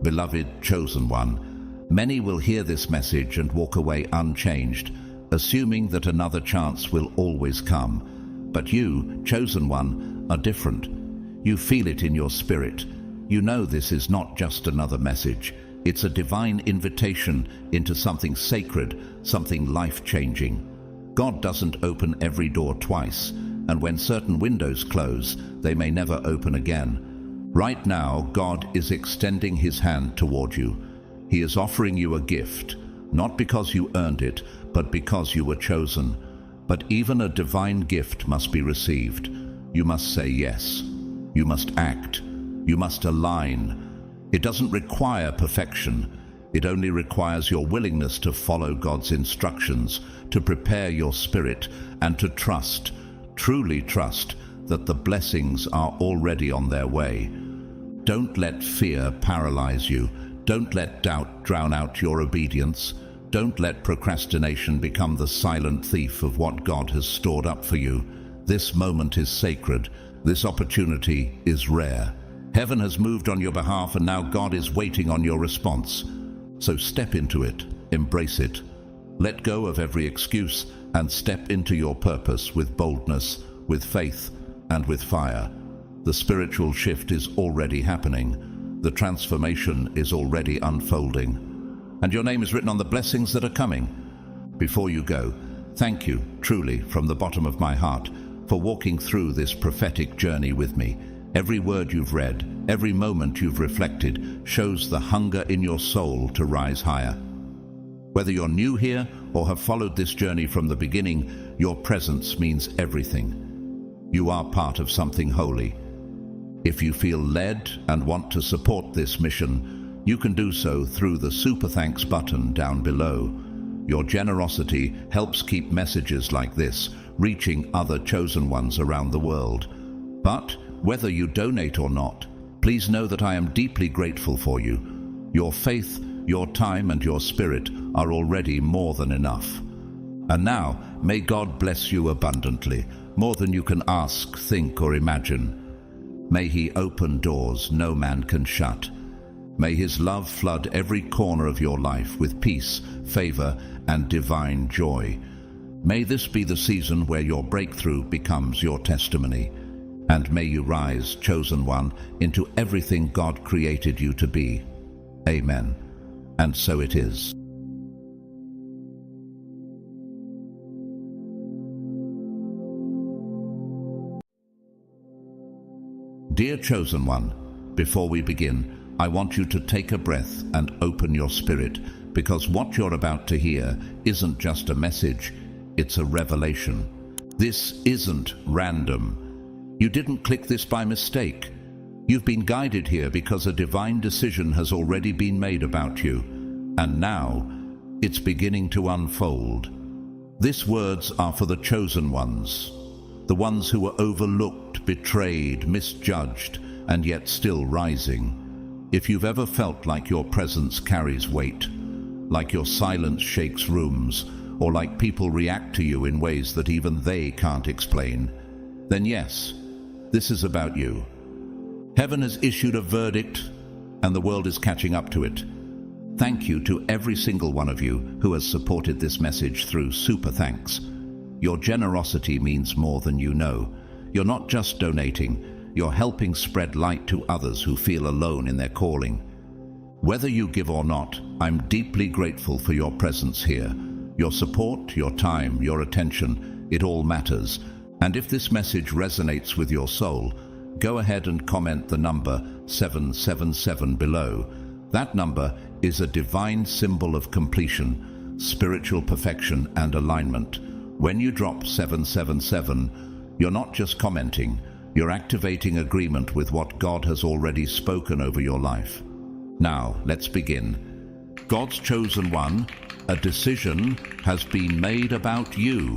Beloved chosen one, many will hear this message and walk away unchanged, assuming that another chance will always come. But you, chosen one, are different. You feel it in your spirit. You know this is not just another message. It's a divine invitation into something sacred, something life-changing. God doesn't open every door twice, and when certain windows close, they may never open again. Right now, God is extending His hand toward you. He is offering you a gift, not because you earned it, but because you were chosen. But even a divine gift must be received. You must say yes. You must act. You must align. It doesn't require perfection. It only requires your willingness to follow God's instructions, to prepare your spirit, and to trust, truly trust, that the blessings are already on their way. Don't let fear paralyze you. Don't let doubt drown out your obedience. Don't let procrastination become the silent thief of what God has stored up for you. This moment is sacred. This opportunity is rare. Heaven has moved on your behalf, and now God is waiting on your response. So step into it, embrace it. Let go of every excuse and step into your purpose with boldness, with faith, and with fire. The spiritual shift is already happening. The transformation is already unfolding. And your name is written on the blessings that are coming. Before you go, thank you, truly, from the bottom of my heart, for walking through this prophetic journey with me. Every word you've read, every moment you've reflected, shows the hunger in your soul to rise higher. Whether you're new here or have followed this journey from the beginning, your presence means everything. You are part of something holy. If you feel led and want to support this mission, you can do so through the Super Thanks button down below. Your generosity helps keep messages like this reaching other chosen ones around the world. But whether you donate or not, please know that I am deeply grateful for you. Your faith, your time, and your spirit are already more than enough. And now, may God bless you abundantly, more than you can ask, think, or imagine. May He open doors no man can shut. May His love flood every corner of your life with peace, favor, and divine joy. May this be the season where your breakthrough becomes your testimony. And may you rise, chosen one, into everything God created you to be. Amen. And so it is. Dear chosen one, before we begin, I want you to take a breath and open your spirit, because what you're about to hear isn't just a message, it's a revelation. This isn't random. You didn't click this by mistake. You've been guided here because a divine decision has already been made about you, and now it's beginning to unfold. These words are for the chosen ones, the ones who were overlooked, betrayed, misjudged, and yet still rising. If you've ever felt like your presence carries weight, like your silence shakes rooms, or like people react to you in ways that even they can't explain, then yes, this is about you. Heaven has issued a verdict, and the world is catching up to it. Thank you to every single one of you who has supported this message through Super Thanks. Your generosity means more than you know. You're not just donating, you're helping spread light to others who feel alone in their calling. Whether you give or not, I'm deeply grateful for your presence here. Your support, your time, your attention, it all matters. And if this message resonates with your soul, go ahead and comment the number 777 below. That number is a divine symbol of completion, spiritual perfection, and alignment. When you drop 777, you're not just commenting, you're activating agreement with what God has already spoken over your life. Now, let's begin. God's chosen one, a decision has been made about you.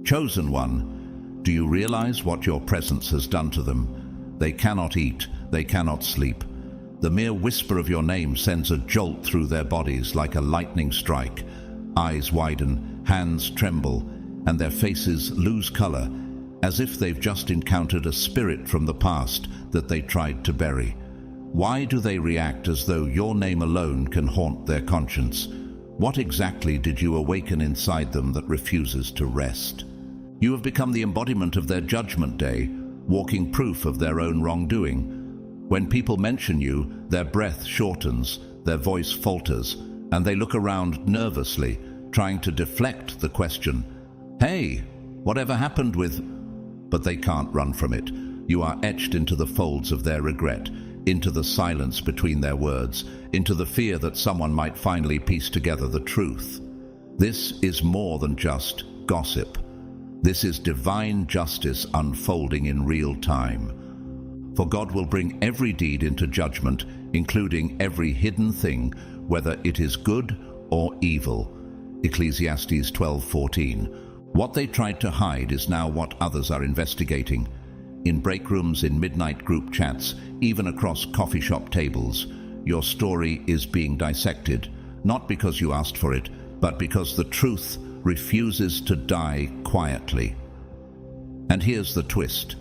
Chosen one, do you realize what your presence has done to them? They cannot eat, they cannot sleep. The mere whisper of your name sends a jolt through their bodies like a lightning strike. Eyes widen, hands tremble, and their faces lose color, as if they've just encountered a spirit from the past that they tried to bury. Why do they react as though your name alone can haunt their conscience? What exactly did you awaken inside them that refuses to rest? You have become the embodiment of their judgment day, walking proof of their own wrongdoing. When people mention you, their breath shortens, their voice falters, and they look around nervously, trying to deflect the question, "Hey, whatever happened with—" But they can't run from it. You are etched into the folds of their regret, into the silence between their words, into the fear that someone might finally piece together the truth. This is more than just gossip. This is divine justice unfolding in real time. For God will bring every deed into judgment, including every hidden thing, whether it is good or evil. Ecclesiastes 12:14. What they tried to hide is now what others are investigating. In break rooms, in midnight group chats, even across coffee shop tables, your story is being dissected, not because you asked for it, but because the truth refuses to die quietly. And here's the twist.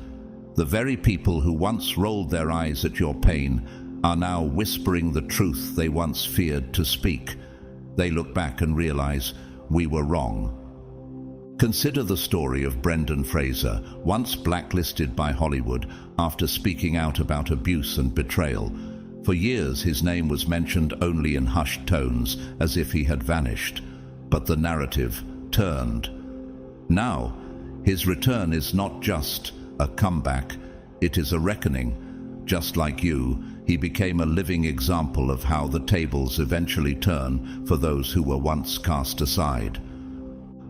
The very people who once rolled their eyes at your pain are now whispering the truth they once feared to speak. They look back and realize, we were wrong. Consider the story of Brendan Fraser, once blacklisted by Hollywood after speaking out about abuse and betrayal. For years his name was mentioned only in hushed tones, as if he had vanished. But the narrative turned. Now, his return is not just a comeback, it is a reckoning. Just like you, he became a living example of how the tables eventually turn for those who were once cast aside.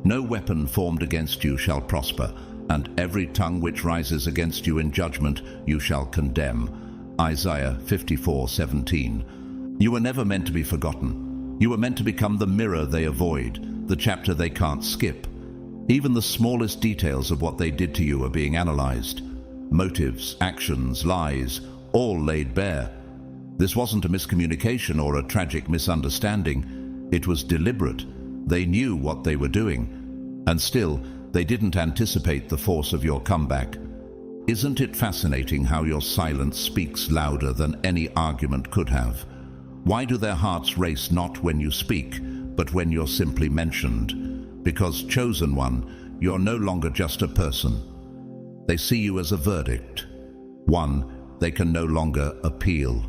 No weapon formed against you shall prosper, and every tongue which rises against you in judgment you shall condemn. Isaiah 54:17. You were never meant to be forgotten. You were meant to become the mirror they avoid, the chapter they can't skip. Even the smallest details of what they did to you are being analyzed. Motives, actions, lies, all laid bare. This wasn't a miscommunication or a tragic misunderstanding. It was deliberate. They knew what they were doing, and still they didn't anticipate the force of your comeback. Isn't it fascinating how your silence speaks louder than any argument could have? Why do their hearts race not when you speak, but when you're simply mentioned? Because, chosen one, you're no longer just a person. They see you as a verdict, one they can no longer appeal.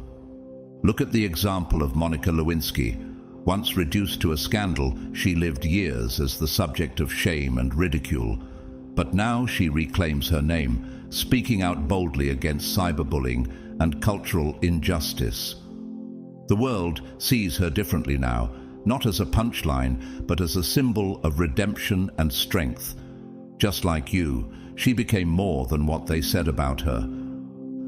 Look at the example of Monica Lewinsky. Once reduced to a scandal, she lived years as the subject of shame and ridicule. But now she reclaims her name, speaking out boldly against cyberbullying and cultural injustice. The world sees her differently now, not as a punchline, but as a symbol of redemption and strength. Just like you, she became more than what they said about her.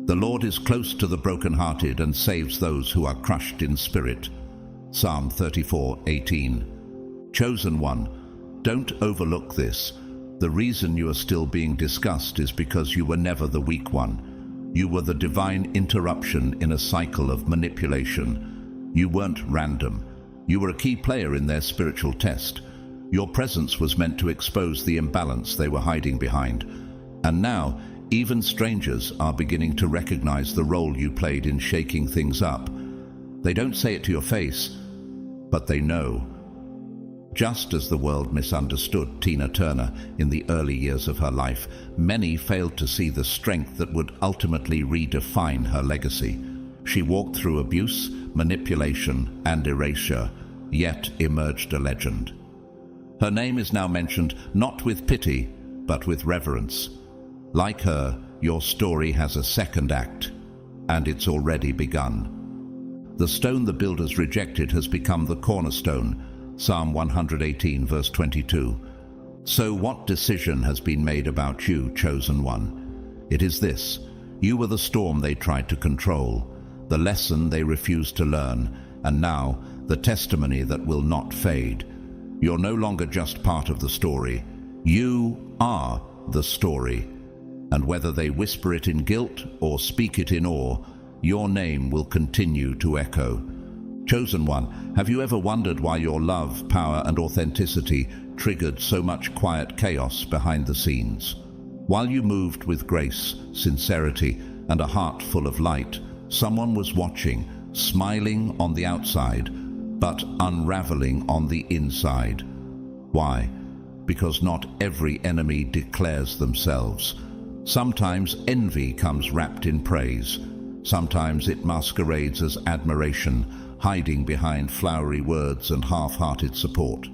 The Lord is close to the brokenhearted and saves those who are crushed in spirit. Psalm 34:18. Chosen one, don't overlook this. The reason you are still being discussed is because you were never the weak one. You were the divine interruption in a cycle of manipulation. You weren't random. You were a key player in their spiritual test. Your presence was meant to expose the imbalance they were hiding behind. And now, even strangers are beginning to recognize the role you played in shaking things up. They don't say it to your face, but they know. Just as the world misunderstood Tina Turner in the early years of her life, many failed to see the strength that would ultimately redefine her legacy. She walked through abuse, manipulation, and erasure, yet emerged a legend. Her name is now mentioned not with pity, but with reverence. Like her, your story has a second act, and it's already begun. The stone the builders rejected has become the cornerstone, Psalm 118, verse 22. So what decision has been made about you, chosen one? It is this: you were the storm they tried to control, the lesson they refused to learn, and now the testimony that will not fade. You're no longer just part of the story. You are the story. And whether they whisper it in guilt or speak it in awe, your name will continue to echo. Chosen one, have you ever wondered why your love, power, and authenticity triggered so much quiet chaos behind the scenes? While you moved with grace, sincerity, and a heart full of light, someone was watching, smiling on the outside, but unraveling on the inside. Why? Because not every enemy declares themselves. Sometimes envy comes wrapped in praise. Sometimes it masquerades as admiration, hiding behind flowery words and half-hearted support.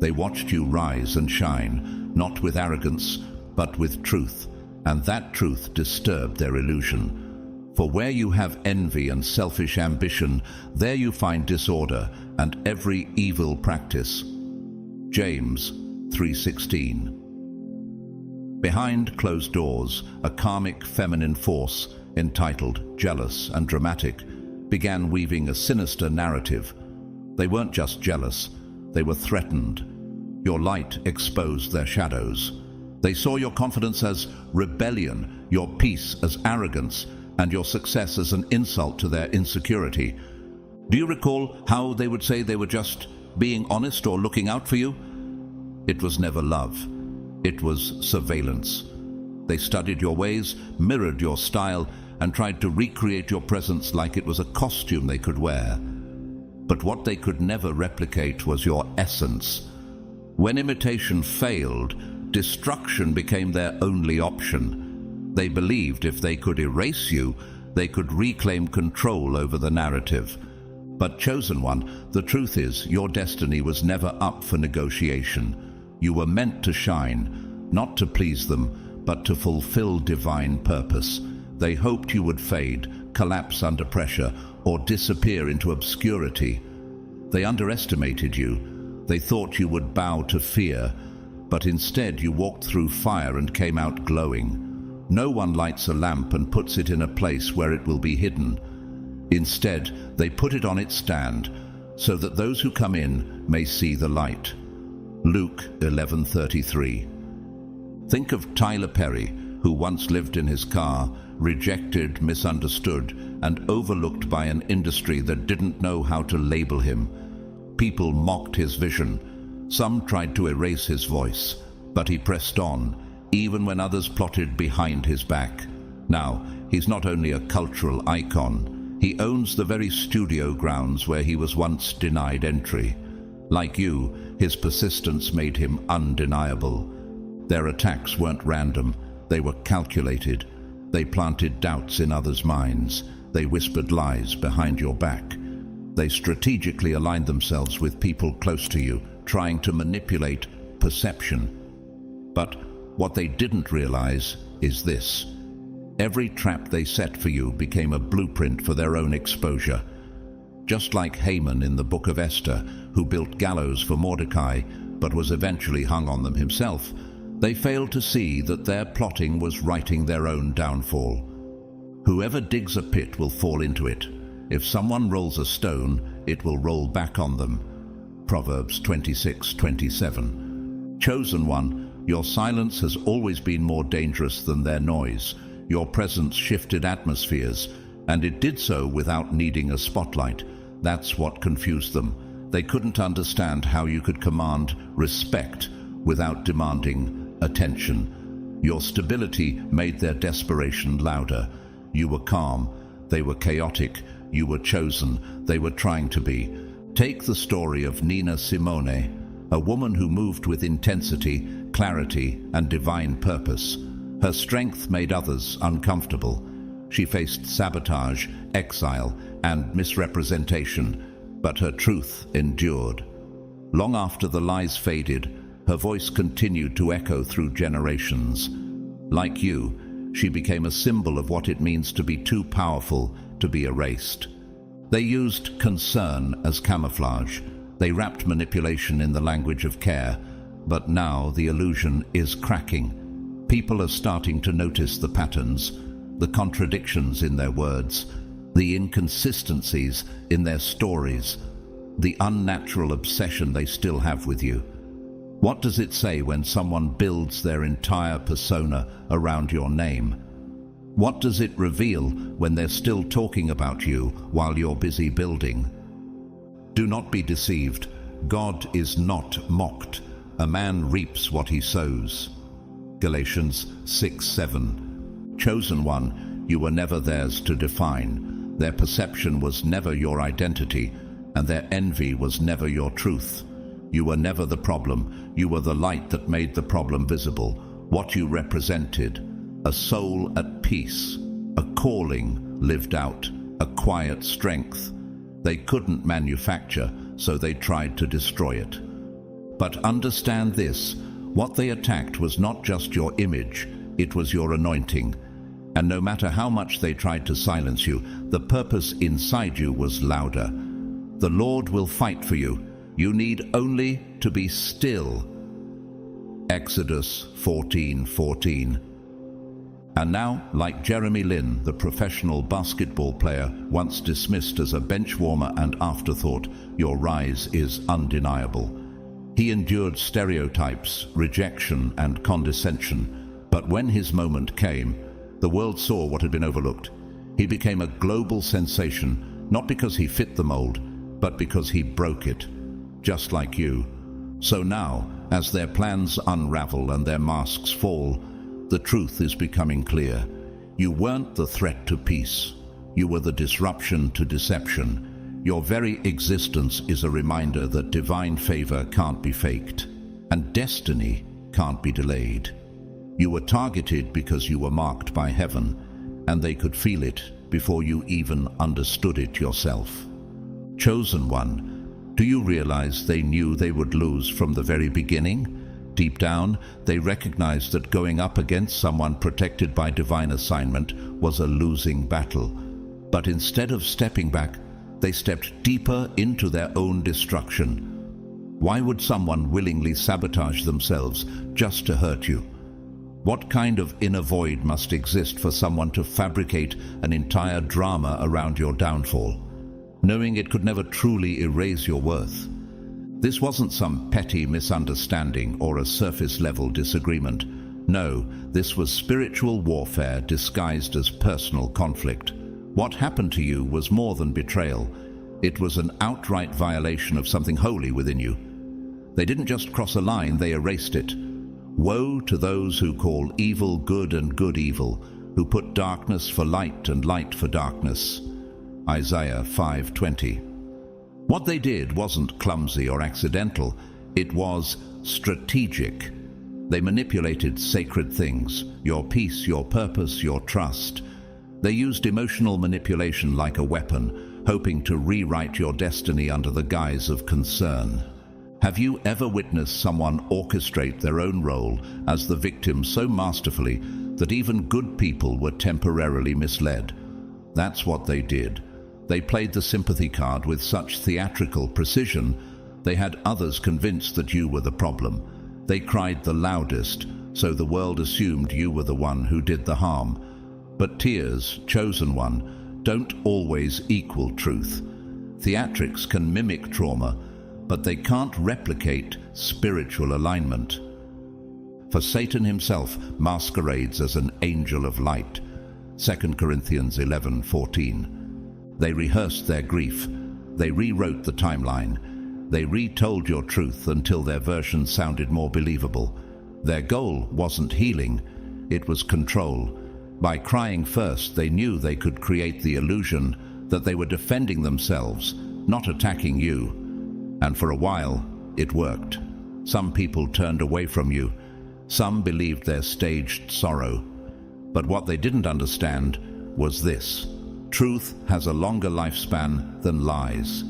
They watched you rise and shine, not with arrogance, but with truth, and that truth disturbed their illusion. For where you have envy and selfish ambition, there you find disorder and every evil practice. James 3:16. Behind closed doors, a karmic feminine force, entitled jealous and dramatic, began weaving a sinister narrative. They weren't just jealous, they were threatened. Your light exposed their shadows. They saw your confidence as rebellion, your peace as arrogance, and your success as an insult to their insecurity. Do you recall how they would say they were just being honest or looking out for you? It was never love. It was surveillance. They studied your ways, mirrored your style, and tried to recreate your presence like it was a costume they could wear. But what they could never replicate was your essence. When imitation failed, destruction became their only option. They believed if they could erase you, they could reclaim control over the narrative. But chosen one, the truth is, your destiny was never up for negotiation. You were meant to shine, not to please them, but to fulfill divine purpose. They hoped you would fade, collapse under pressure, or disappear into obscurity. They underestimated you. They thought you would bow to fear, but instead you walked through fire and came out glowing. No one lights a lamp and puts it in a place where it will be hidden. Instead, they put it on its stand, so that those who come in may see the light. Luke 11:33. Think of Tyler Perry, who once lived in his car, rejected, misunderstood, and overlooked by an industry that didn't know how to label him. People mocked his vision. Some tried to erase his voice, but he pressed on, even when others plotted behind his back. Now, he's not only a cultural icon, he owns the very studio grounds where he was once denied entry. Like you, his persistence made him undeniable. Their attacks weren't random, they were calculated. They planted doubts in others' minds. They whispered lies behind your back. They strategically aligned themselves with people close to you, trying to manipulate perception. But what they didn't realize is this: every trap they set for you became a blueprint for their own exposure. Just like Haman in the book of Esther, who built gallows for Mordecai, but was eventually hung on them himself, they failed to see that their plotting was writing their own downfall. Whoever digs a pit will fall into it. If someone rolls a stone, it will roll back on them. Proverbs 26:27. Chosen one, your silence has always been more dangerous than their noise. Your presence shifted atmospheres, and it did so without needing a spotlight. That's what confused them. They couldn't understand how you could command respect without demanding attention. Your stability made their desperation louder. You were calm, they were chaotic. You were chosen, they were trying to be. Take the story of Nina Simone, a woman who moved with intensity, clarity, and divine purpose. Her strength made others uncomfortable. She faced sabotage, exile, and misrepresentation, but her truth endured. Long after the lies faded, her voice continued to echo through generations. Like you, she became a symbol of what it means to be too powerful to be erased. They used concern as camouflage. They wrapped manipulation in the language of care, but now the illusion is cracking. People are starting to notice the patterns, the contradictions in their words, the inconsistencies in their stories, the unnatural obsession they still have with you. What does it say when someone builds their entire persona around your name? What does it reveal when they're still talking about you while you're busy building? Do not be deceived. God is not mocked. A man reaps what he sows. Galatians 6:7. Chosen one, you were never theirs to define. Their perception was never your identity, and their envy was never your truth. You were never the problem. You were the light that made the problem visible. What you represented: a soul at peace, a calling lived out, a quiet strength. They couldn't manufacture, so they tried to destroy it. But understand this: what they attacked was not just your image, it was your anointing. And no matter how much they tried to silence you, the purpose inside you was louder. The Lord will fight for you. You need only to be still. Exodus 14:14. And now, like Jeremy Lin, the professional basketball player once dismissed as a bench warmer and afterthought, your rise is undeniable. He endured stereotypes, rejection, and condescension, but when his moment came, the world saw what had been overlooked. He became a global sensation, not because he fit the mold, but because he broke it, just like you. So now, as their plans unravel and their masks fall, the truth is becoming clear. You weren't the threat to peace. You were the disruption to deception. Your very existence is a reminder that divine favor can't be faked. and destiny can't be delayed. You were targeted because you were marked by heaven, and they could feel it before you even understood it yourself. Chosen one, do you realize they knew they would lose from the very beginning? Deep down, they recognized that going up against someone protected by divine assignment was a losing battle. But instead of stepping back, they stepped deeper into their own destruction. Why would someone willingly sabotage themselves just to hurt you? What kind of inner void must exist for someone to fabricate an entire drama around your downfall, knowing it could never truly erase your worth? This wasn't some petty misunderstanding or a surface-level disagreement. No, this was spiritual warfare disguised as personal conflict. What happened to you was more than betrayal. It was an outright violation of something holy within you. They didn't just cross a line, they erased it. Woe to those who call evil good and good evil, who put darkness for light and light for darkness. Isaiah 5:20. What they did wasn't clumsy or accidental, it was strategic. They manipulated sacred things, your peace, your purpose, your trust. They used emotional manipulation like a weapon, hoping to rewrite your destiny under the guise of concern. Have you ever witnessed someone orchestrate their own role as the victim so masterfully that even good people were temporarily misled? That's what they did. They played the sympathy card with such theatrical precision, they had others convinced that you were the problem. They cried the loudest, so the world assumed you were the one who did the harm. But tears, chosen one, don't always equal truth. Theatrics can mimic trauma, but they can't replicate spiritual alignment. For Satan himself masquerades as an angel of light. 2 Corinthians 11:14. They rehearsed their grief. They rewrote the timeline. They retold your truth until their version sounded more believable. Their goal wasn't healing, it was control. By crying first, they knew they could create the illusion that they were defending themselves, not attacking you. And for a while, it worked. Some people turned away from you. Some believed their staged sorrow. But what they didn't understand was this: truth has a longer lifespan than lies.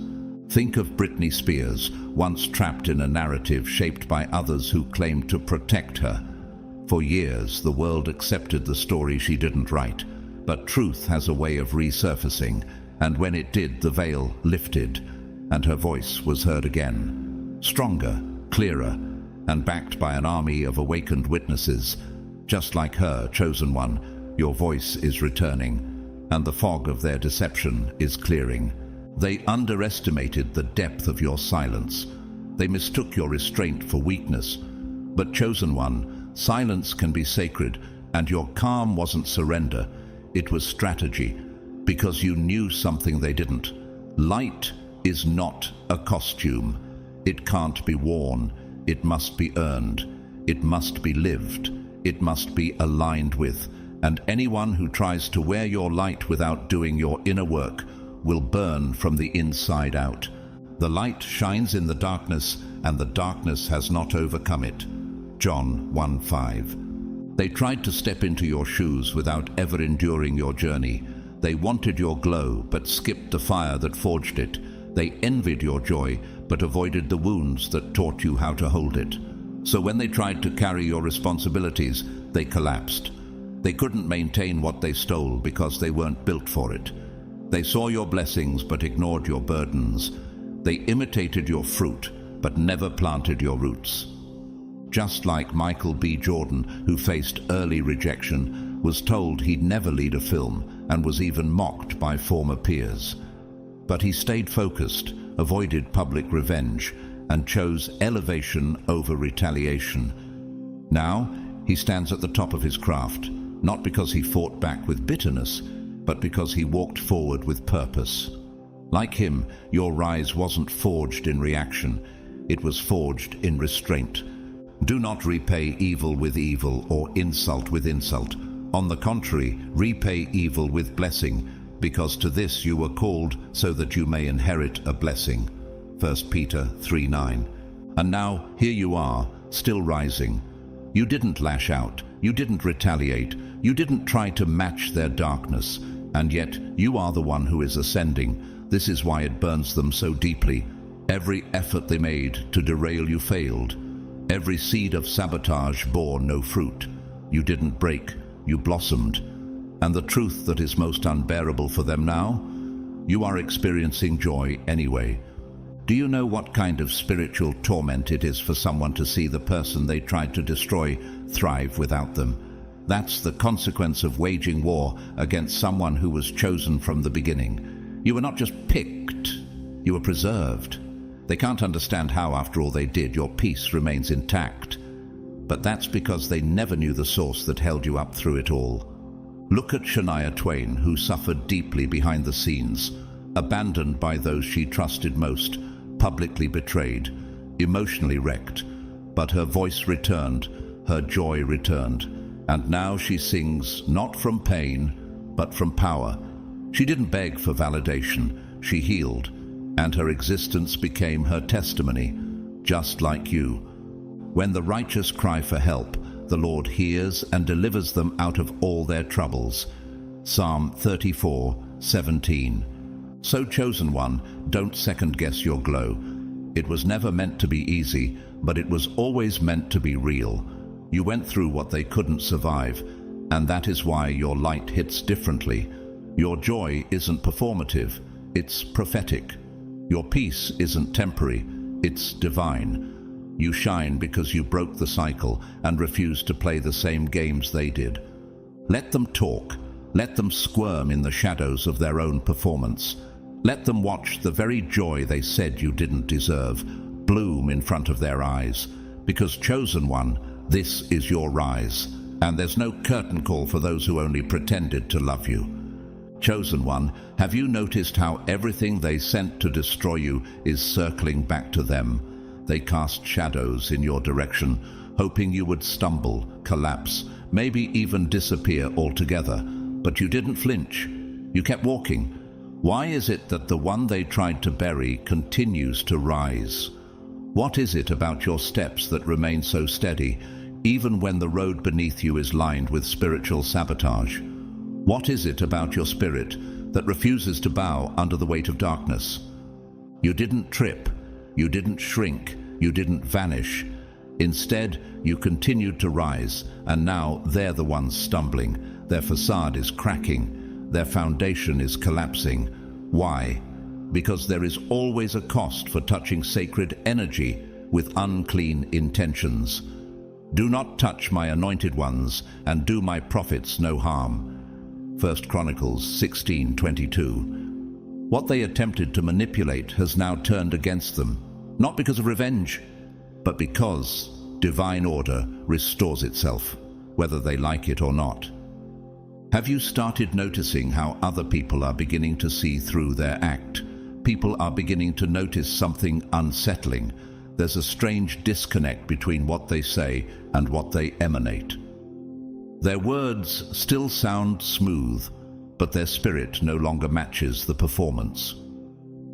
Think of Britney Spears, once trapped in a narrative shaped by others who claimed to protect her. For years, the world accepted the story she didn't write. But truth has a way of resurfacing, and when it did, the veil lifted, and her voice was heard again. Stronger, clearer, and backed by an army of awakened witnesses. Just like her, chosen one, your voice is returning, and the fog of their deception is clearing. They underestimated the depth of your silence. They mistook your restraint for weakness. But chosen one, silence can be sacred, and your calm wasn't surrender. It was strategy, because you knew something they didn't. Light is not a costume. It can't be worn. It must be earned. It must be lived. It must be aligned with. And anyone who tries to wear your light without doing your inner work will burn from the inside out. The light shines in the darkness, and the darkness has not overcome it. John 1:5. They tried to step into your shoes without ever enduring your journey. They wanted your glow, but skipped the fire that forged it. They envied your joy, but avoided the wounds that taught you how to hold it. So when they tried to carry your responsibilities, they collapsed. They couldn't maintain what they stole because they weren't built for it. They saw your blessings but ignored your burdens. They imitated your fruit but never planted your roots. Just like Michael B. Jordan, who faced early rejection, was told he'd never lead a film and was even mocked by former peers. But he stayed focused, avoided public revenge, and chose elevation over retaliation. Now, he stands at the top of his craft, not because he fought back with bitterness, but because he walked forward with purpose. Like him, your rise wasn't forged in reaction, it was forged in restraint. Do not repay evil with evil or insult with insult. On the contrary, repay evil with blessing, because to this you were called so that you may inherit a blessing. 1 Peter 3:9. And now, here you are, still rising. You didn't lash out, you didn't retaliate, you didn't try to match their darkness, and yet you are the one who is ascending. This is why it burns them so deeply. Every effort they made to derail you failed. Every seed of sabotage bore no fruit. You didn't break, you blossomed. And the truth that is most unbearable for them now? You are experiencing joy anyway. Do you know what kind of spiritual torment it is for someone to see the person they tried to destroy thrive without them? That's the consequence of waging war against someone who was chosen from the beginning. You were not just picked, you were preserved. They can't understand how, after all they did, your peace remains intact. But that's because they never knew the source that held you up through it all. Look at Shania Twain, who suffered deeply behind the scenes, abandoned by those she trusted most, publicly betrayed, emotionally wrecked. But her voice returned, her joy returned, and now she sings not from pain, but from power. She didn't beg for validation, she healed, and her existence became her testimony, just like you. When the righteous cry for help, the Lord hears and delivers them out of all their troubles. Psalm 34:17. So, chosen one, don't second-guess your glow. It was never meant to be easy, but it was always meant to be real. You went through what they couldn't survive, and that is why your light hits differently. Your joy isn't performative, it's prophetic. Your peace isn't temporary, it's divine. You shine because you broke the cycle and refused to play the same games they did. Let them talk. Let them squirm in the shadows of their own performance. Let them watch the very joy they said you didn't deserve bloom in front of their eyes. Because, chosen one, this is your rise, and there's no curtain call for those who only pretended to love you. Chosen one, have you noticed how everything they sent to destroy you is circling back to them? They cast shadows in your direction, hoping you would stumble, collapse, maybe even disappear altogether. But you didn't flinch. You kept walking. Why is it that the one they tried to bury continues to rise? What is it about your steps that remain so steady, even when the road beneath you is lined with spiritual sabotage? What is it about your spirit that refuses to bow under the weight of darkness? You didn't trip, you didn't shrink, you didn't vanish. Instead, you continued to rise, and now they're the ones stumbling. Their facade is cracking. Their foundation is collapsing. Why? Because there is always a cost for touching sacred energy with unclean intentions. Do not touch my anointed ones, and do my prophets no harm. 1 Chronicles 16:22. What they attempted to manipulate has now turned against them, not because of revenge, but because divine order restores itself, whether they like it or not. Have you started noticing how other people are beginning to see through their act? People are beginning to notice something unsettling. There's a strange disconnect between what they say and what they emanate. Their words still sound smooth, but their spirit no longer matches the performance.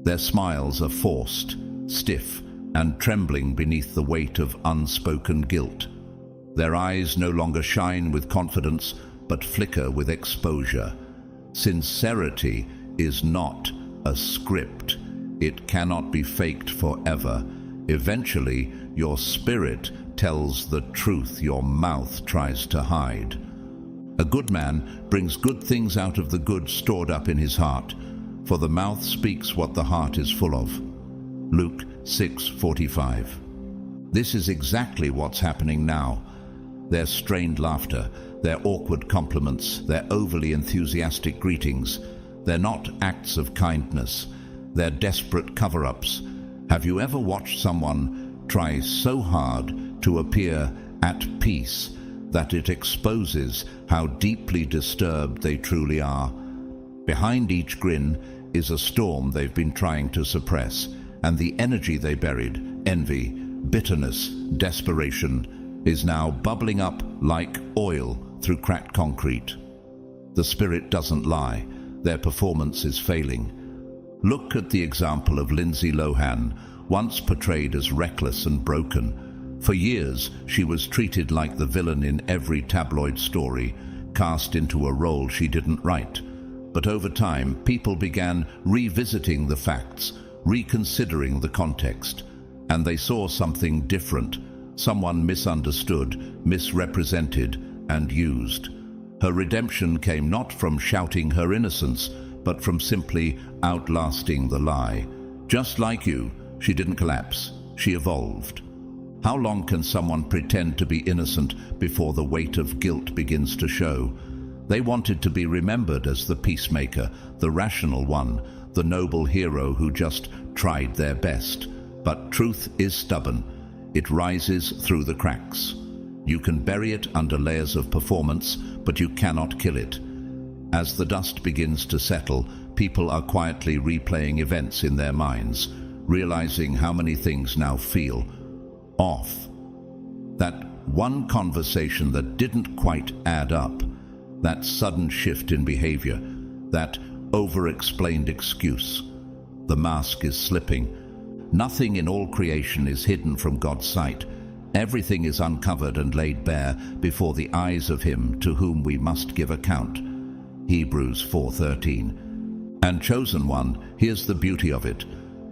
Their smiles are forced, stiff, and trembling beneath the weight of unspoken guilt. Their eyes no longer shine with confidence, but flicker with exposure. Sincerity is not a script. It cannot be faked forever. Eventually, your spirit tells the truth your mouth tries to hide. A good man brings good things out of the good stored up in his heart, for the mouth speaks what the heart is full of. Luke 6:45. This is exactly what's happening now. Their strained laughter, their awkward compliments, their overly enthusiastic greetings, they're not acts of kindness, they're desperate cover-ups. Have you ever watched someone try so hard to appear at peace that it exposes how deeply disturbed they truly are? Behind each grin is a storm they've been trying to suppress, and the energy they buried, envy, bitterness, desperation, is now bubbling up like oil through cracked concrete. The spirit doesn't lie. Their performance is failing. Look at the example of Lindsay Lohan, once portrayed as reckless and broken. For years, she was treated like the villain in every tabloid story, cast into a role she didn't write. But over time, people began revisiting the facts, reconsidering the context, and they saw something different, someone misunderstood, misrepresented, and used. Her redemption came not from shouting her innocence, but from simply outlasting the lie. Just like you, she didn't collapse, she evolved. How long can someone pretend to be innocent before the weight of guilt begins to show? They wanted to be remembered as the peacemaker, the rational one, the noble hero who just tried their best. But truth is stubborn. It rises through the cracks. You can bury it under layers of performance, but you cannot kill it. As the dust begins to settle, people are quietly replaying events in their minds, realizing how many things now feel off. That one conversation that didn't quite add up, that sudden shift in behavior, that over-explained excuse. The mask is slipping. Nothing in all creation is hidden from God's sight. Everything is uncovered and laid bare before the eyes of Him to whom we must give account. Hebrews 4:13. And chosen one, here's the beauty of it.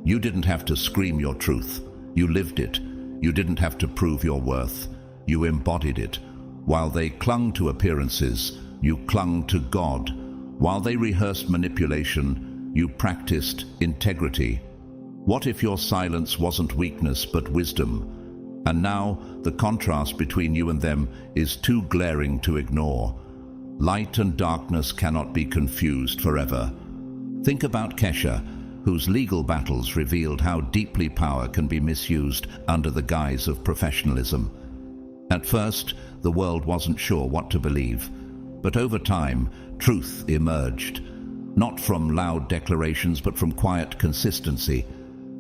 You didn't have to scream your truth. You lived it. You didn't have to prove your worth. You embodied it. While they clung to appearances, you clung to God. While they rehearsed manipulation, you practiced integrity. What if your silence wasn't weakness but wisdom? And now the contrast between you and them is too glaring to ignore. Light and darkness cannot be confused forever. Think about Kesha, whose legal battles revealed how deeply power can be misused under the guise of professionalism. At first, the world wasn't sure what to believe, but over time, truth emerged, not from loud declarations but from quiet consistency.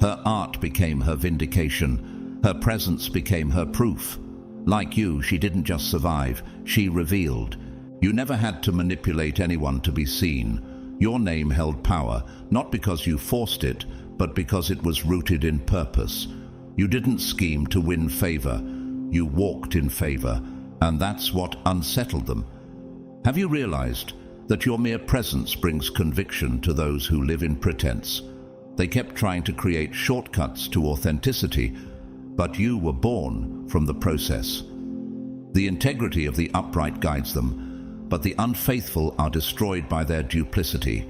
Her art became her vindication. Her presence became her proof. Like you, she didn't just survive, she revealed. You never had to manipulate anyone to be seen. Your name held power, not because you forced it, but because it was rooted in purpose. You didn't scheme to win favor. You walked in favor, and that's what unsettled them. Have you realized that your mere presence brings conviction to those who live in pretense? They kept trying to create shortcuts to authenticity, but you were born from the process. The integrity of the upright guides them, but the unfaithful are destroyed by their duplicity.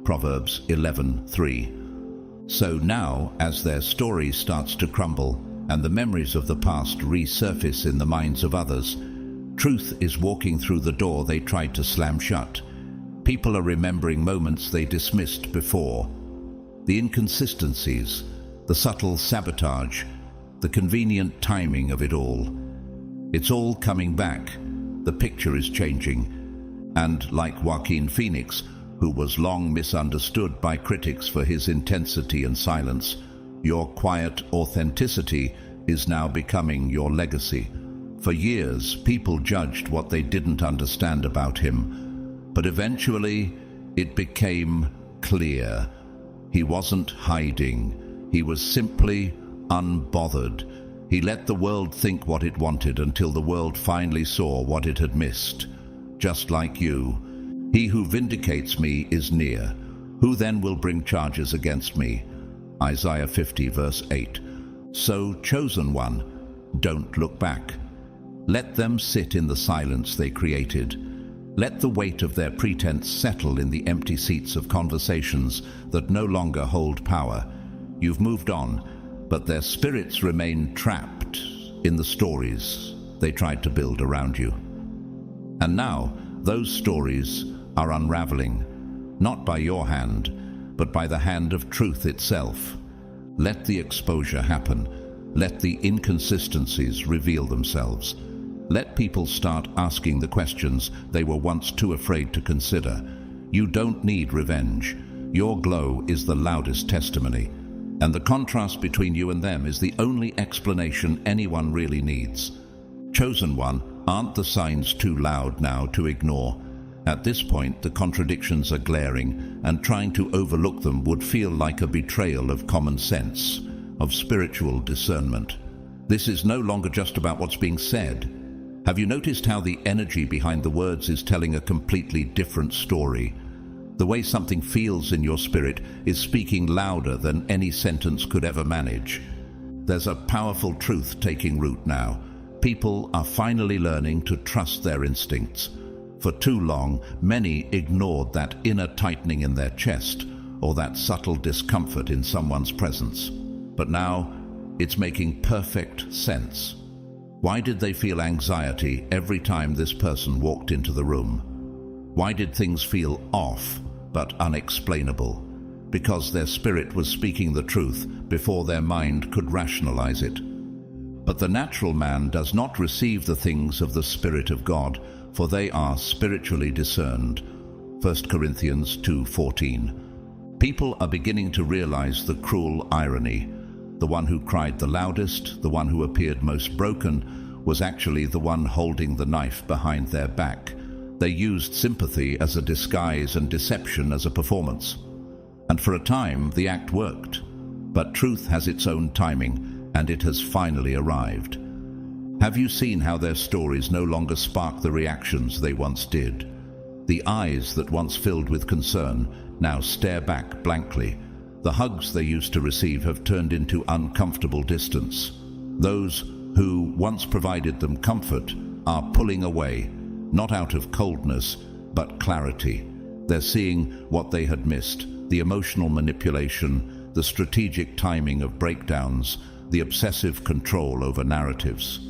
Proverbs 11:3. So now, as their story starts to crumble and the memories of the past resurface in the minds of others, truth is walking through the door they tried to slam shut. People are remembering moments they dismissed before. The inconsistencies, the subtle sabotage, the convenient timing of it all. It's all coming back. The picture is changing. And like Joaquin Phoenix, who was long misunderstood by critics for his intensity and silence, your quiet authenticity is now becoming your legacy. For years, people judged what they didn't understand about him, but eventually it became clear. He wasn't hiding. He was simply unbothered. He let the world think what it wanted until the world finally saw what it had missed. Just like you, he who vindicates me is near. Who then will bring charges against me? Isaiah 50 verse 8. So, chosen one, don't look back. Let them sit in the silence they created. Let the weight of their pretense settle in the empty seats of conversations that no longer hold power. You've moved on, but their spirits remain trapped in the stories they tried to build around you. And now, those stories are unraveling, not by your hand, but by the hand of truth itself. Let the exposure happen. Let the inconsistencies reveal themselves. Let people start asking the questions they were once too afraid to consider. You don't need revenge. Your glow is the loudest testimony. And the contrast between you and them is the only explanation anyone really needs. Chosen one, aren't the signs too loud now to ignore? At this point, the contradictions are glaring, and trying to overlook them would feel like a betrayal of common sense, of spiritual discernment. This is no longer just about what's being said. Have you noticed how the energy behind the words is telling a completely different story? The way something feels in your spirit is speaking louder than any sentence could ever manage. There's a powerful truth taking root now. People are finally learning to trust their instincts. For too long, many ignored that inner tightening in their chest or that subtle discomfort in someone's presence. But now, it's making perfect sense. Why did they feel anxiety every time this person walked into the room? Why did things feel off but unexplainable? Because their spirit was speaking the truth before their mind could rationalize it. But the natural man does not receive the things of the Spirit of God, for they are spiritually discerned. 1 Corinthians 2:14. People are beginning to realize the cruel irony. The one who cried the loudest, the one who appeared most broken, was actually the one holding the knife behind their back. They used sympathy as a disguise and deception as a performance. And for a time, the act worked. But truth has its own timing, and it has finally arrived. Have you seen how their stories no longer spark the reactions they once did? The eyes that once filled with concern now stare back blankly. The hugs they used to receive have turned into uncomfortable distance. Those who once provided them comfort are pulling away, not out of coldness, but clarity. They're seeing what they had missed, the emotional manipulation, the strategic timing of breakdowns, the obsessive control over narratives.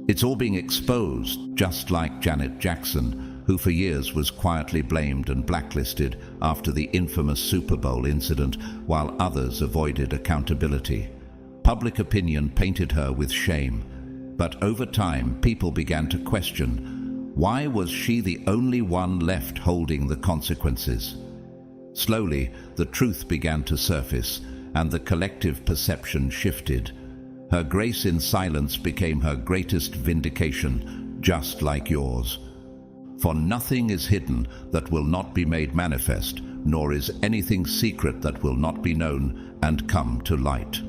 It's all being exposed, just like Janet Jackson, who for years was quietly blamed and blacklisted after the infamous Super Bowl incident, while others avoided accountability. Public opinion painted her with shame, but over time people began to question, why was she the only one left holding the consequences? Slowly, the truth began to surface, and the collective perception shifted. Her grace in silence became her greatest vindication, just like yours. For nothing is hidden that will not be made manifest, nor is anything secret that will not be known and come to light.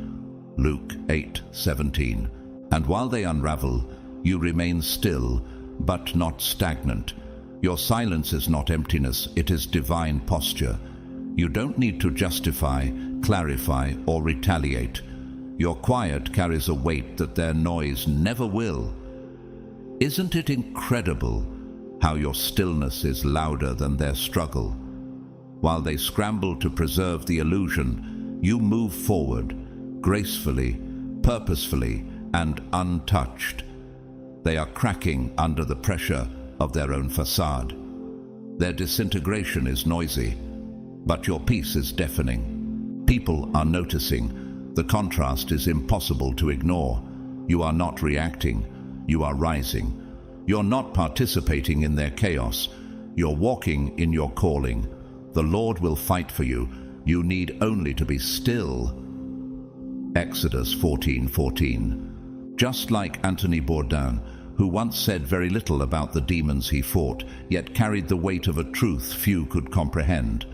Luke 8:17. And while they unravel, you remain still, but not stagnant. Your silence is not emptiness, it is divine posture. You don't need to justify, clarify, or retaliate. Your quiet carries a weight that their noise never will. Isn't it incredible how your stillness is louder than their struggle? While they scramble to preserve the illusion, you move forward, gracefully, purposefully, and untouched. They are cracking under the pressure of their own facade. Their disintegration is noisy, but your peace is deafening. People are noticing. The contrast is impossible to ignore. You are not reacting, you are rising. You're not participating in their chaos. You're walking in your calling. The Lord will fight for you. You need only to be still. Exodus 14:14. Just like Anthony Bourdain, who once said very little about the demons he fought, yet carried the weight of a truth few could comprehend.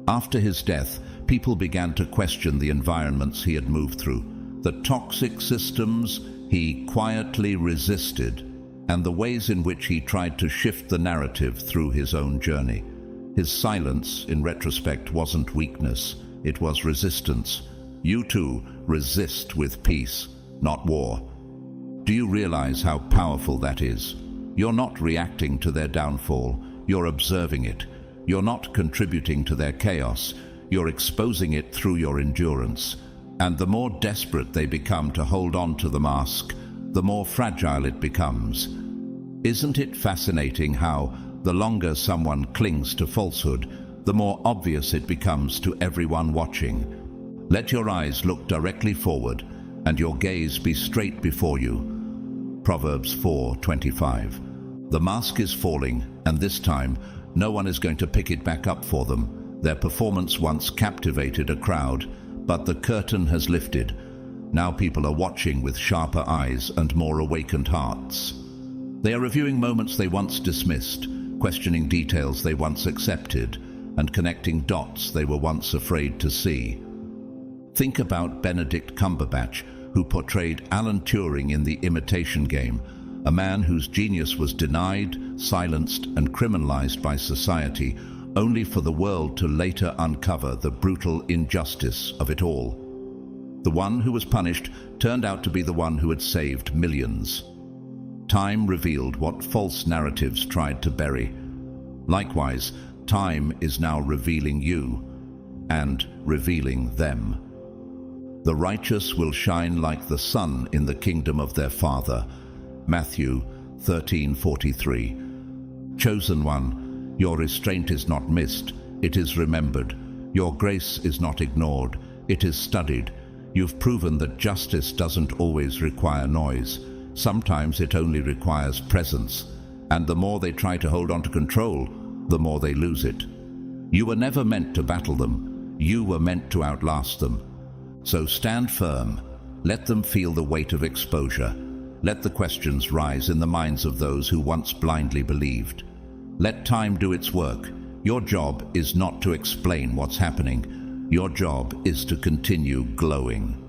After his death, people began to question the environments he had moved through, the toxic systems he quietly resisted, and the ways in which he tried to shift the narrative through his own journey. His silence, in retrospect, wasn't weakness, it was resistance. You too resist with peace, not war. Do you realize how powerful that is? You're not reacting to their downfall, you're observing it. You're not contributing to their chaos, you're exposing it through your endurance. And the more desperate they become to hold on to the mask, the more fragile it becomes. Isn't it fascinating how, the longer someone clings to falsehood, the more obvious it becomes to everyone watching? Let your eyes look directly forward, and your gaze be straight before you. Proverbs 4:25. The mask is falling, and this time, no one is going to pick it back up for them. Their performance once captivated a crowd, but the curtain has lifted. Now people are watching with sharper eyes and more awakened hearts. They are reviewing moments they once dismissed, questioning details they once accepted, and connecting dots they were once afraid to see. Think about Benedict Cumberbatch, who portrayed Alan Turing in The Imitation Game, a man whose genius was denied, silenced, and criminalized by society, only for the world to later uncover the brutal injustice of it all. The one who was punished turned out to be the one who had saved millions. Time revealed what false narratives tried to bury. Likewise, time is now revealing you and revealing them. The righteous will shine like the sun in the kingdom of their Father. Matthew 13:43. Chosen one, your restraint is not missed, it is remembered. Your grace is not ignored, it is studied. You've proven that justice doesn't always require noise. Sometimes it only requires presence. And the more they try to hold on to control, the more they lose it. You were never meant to battle them. You were meant to outlast them. So stand firm. Let them feel the weight of exposure. Let the questions rise in the minds of those who once blindly believed. Let time do its work. Your job is not to explain what's happening. Your job is to continue glowing.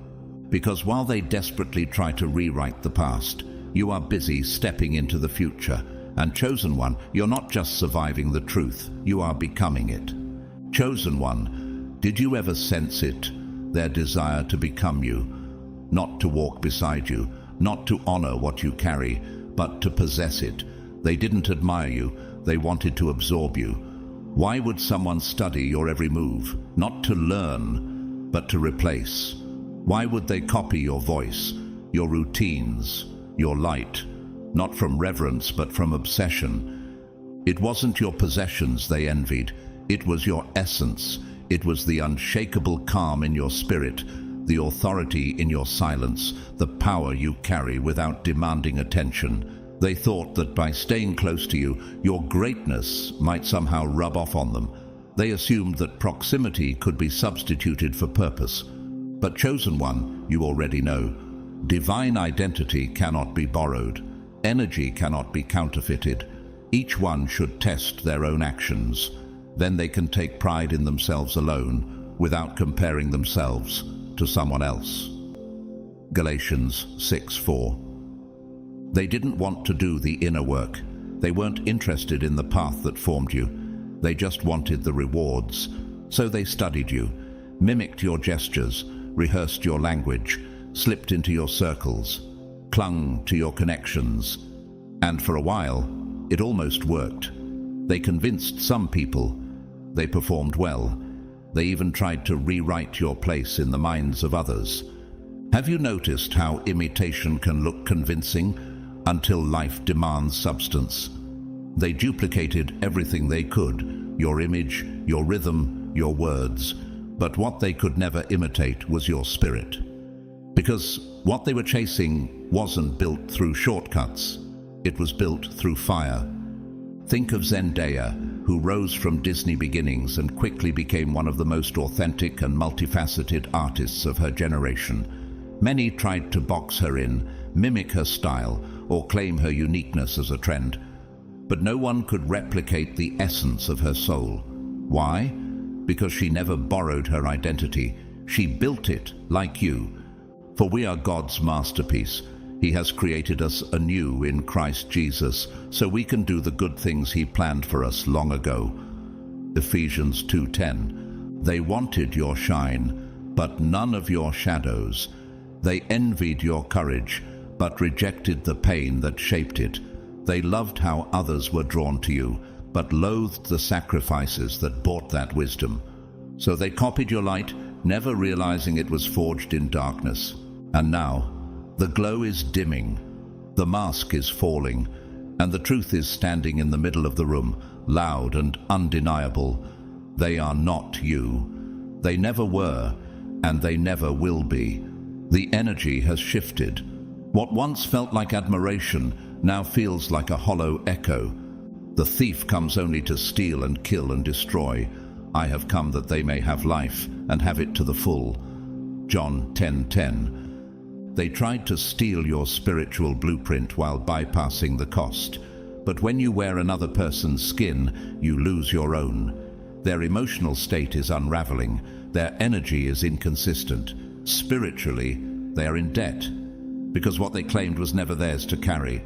Because while they desperately try to rewrite the past, you are busy stepping into the future. And chosen one, you're not just surviving the truth, you are becoming it. Chosen one, did you ever sense it? Their desire to become you, not to walk beside you, not to honor what you carry, but to possess it. They didn't admire you, they wanted to absorb you. Why would someone study your every move? Not to learn, but to replace. Why would they copy your voice, your routines, your light? Not from reverence, but from obsession. It wasn't your possessions they envied, it was your essence. It was the unshakable calm in your spirit, the authority in your silence, the power you carry without demanding attention. They thought that by staying close to you, your greatness might somehow rub off on them. They assumed that proximity could be substituted for purpose. But chosen one, you already know. Divine identity cannot be borrowed. Energy cannot be counterfeited. Each one should test their own actions. Then they can take pride in themselves alone, without comparing themselves to someone else. Galatians 6:4. They didn't want to do the inner work. They weren't interested in the path that formed you. They just wanted the rewards. So they studied you, mimicked your gestures, rehearsed your language, slipped into your circles, clung to your connections. And for a while, it almost worked. They convinced some people. They performed well. They even tried to rewrite your place in the minds of others. Have you noticed how imitation can look convincing until life demands substance? They duplicated everything they could, your image, your rhythm, your words, but what they could never imitate was your spirit. Because what they were chasing wasn't built through shortcuts, it was built through fire. Think of Zendaya, who rose from Disney beginnings and quickly became one of the most authentic and multifaceted artists of her generation. Many tried to box her in, mimic her style, or claim her uniqueness as a trend. But no one could replicate the essence of her soul. Why? Because she never borrowed her identity. She built it like you. For we are God's masterpiece. He has created us anew in Christ Jesus, so we can do the good things He planned for us long ago. Ephesians 2:10. They wanted your shine, but none of your shadows. They envied your courage, but rejected the pain that shaped it. They loved how others were drawn to you, but loathed the sacrifices that bought that wisdom. So they copied your light, never realizing it was forged in darkness. And now, the glow is dimming, the mask is falling, and the truth is standing in the middle of the room, loud and undeniable. They are not you. They never were, and they never will be. The energy has shifted. What once felt like admiration now feels like a hollow echo. The thief comes only to steal and kill and destroy. I have come that they may have life and have it to the full. John 10:10. They tried to steal your spiritual blueprint while bypassing the cost. But when you wear another person's skin, you lose your own. Their emotional state is unraveling. Their energy is inconsistent. Spiritually, they are in debt, because what they claimed was never theirs to carry.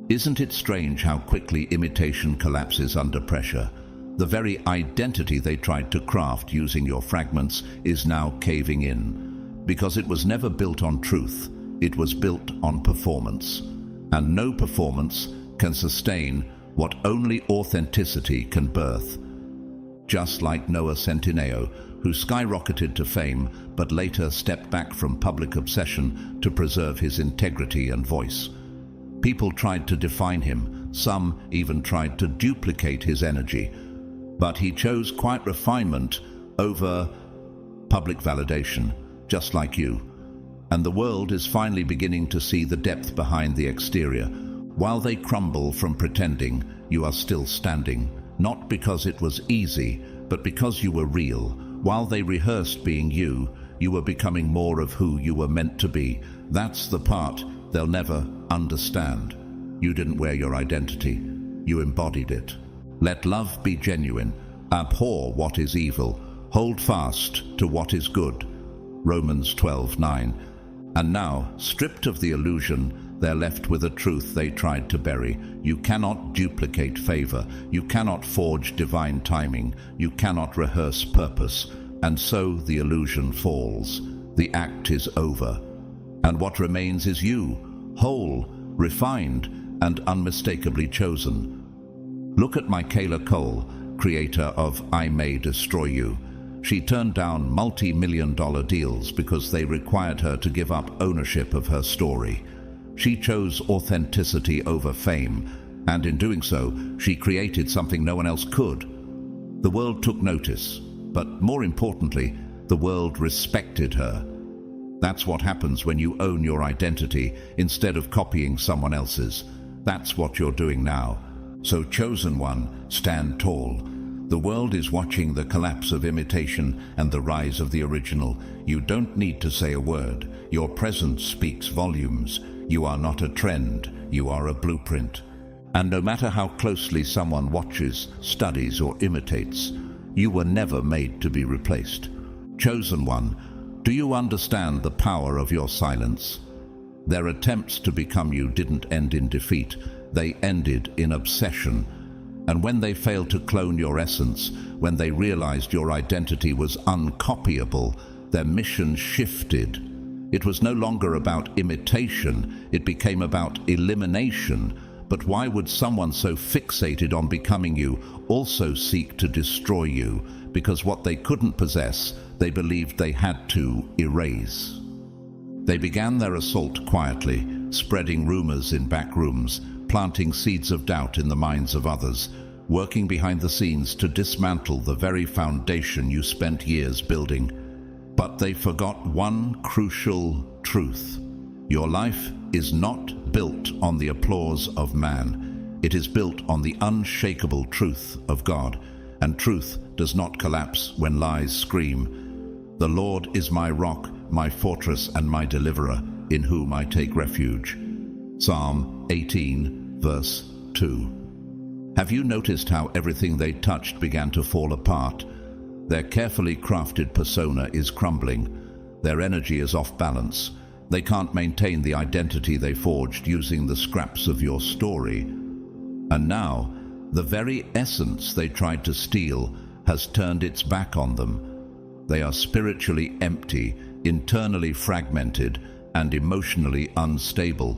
Isn't it strange how quickly imitation collapses under pressure? The very identity they tried to craft using your fragments is now caving in, because it was never built on truth, it was built on performance. And no performance can sustain what only authenticity can birth. Just like Noah Centineo, who skyrocketed to fame but later stepped back from public obsession to preserve his integrity and voice. People tried to define him, some even tried to duplicate his energy, but he chose quiet refinement over public validation, just like you. And the world is finally beginning to see the depth behind the exterior. While they crumble from pretending, you are still standing, not because it was easy, but because you were real. While they rehearsed being you, you were becoming more of who you were meant to be. That's the part they'll never understand. You didn't wear your identity, you embodied it. Let love be genuine. Abhor what is evil. Hold fast to what is good. Romans 12:9. And now, stripped of the illusion, they're left with a truth they tried to bury. You cannot duplicate favor. You cannot forge divine timing. You cannot rehearse purpose. And so the illusion falls. The act is over. And what remains is you, whole, refined, and unmistakably chosen. Look at Michaela Cole, creator of I May Destroy You. She turned down multi-million-dollar deals because they required her to give up ownership of her story. She chose authenticity over fame, and in doing so, she created something no one else could. The world took notice, but more importantly, the world respected her. That's what happens when you own your identity instead of copying someone else's. That's what you're doing now. So, chosen one, stand tall. The world is watching the collapse of imitation and the rise of the original. You don't need to say a word. Your presence speaks volumes. You are not a trend. You are a blueprint. And no matter how closely someone watches, studies, or imitates, you were never made to be replaced. Chosen one, do you understand the power of your silence? Their attempts to become you didn't end in defeat. They ended in obsession. And when they failed to clone your essence, when they realized your identity was uncopyable, their mission shifted. It was no longer about imitation, it became about elimination. But why would someone so fixated on becoming you also seek to destroy you? Because what they couldn't possess, they believed they had to erase. They began their assault quietly, spreading rumors in back rooms, planting seeds of doubt in the minds of others, working behind the scenes to dismantle the very foundation you spent years building. But they forgot one crucial truth. Your life is not built on the applause of man. It is built on the unshakable truth of God, and truth does not collapse when lies scream. The Lord is my rock, my fortress, and my deliverer, in whom I take refuge. Psalm 18, verse 2. Have you noticed how everything they touched began to fall apart? Their carefully crafted persona is crumbling. Their energy is off balance. They can't maintain the identity they forged using the scraps of your story. And now, the very essence they tried to steal has turned its back on them. They are spiritually empty, internally fragmented, and emotionally unstable.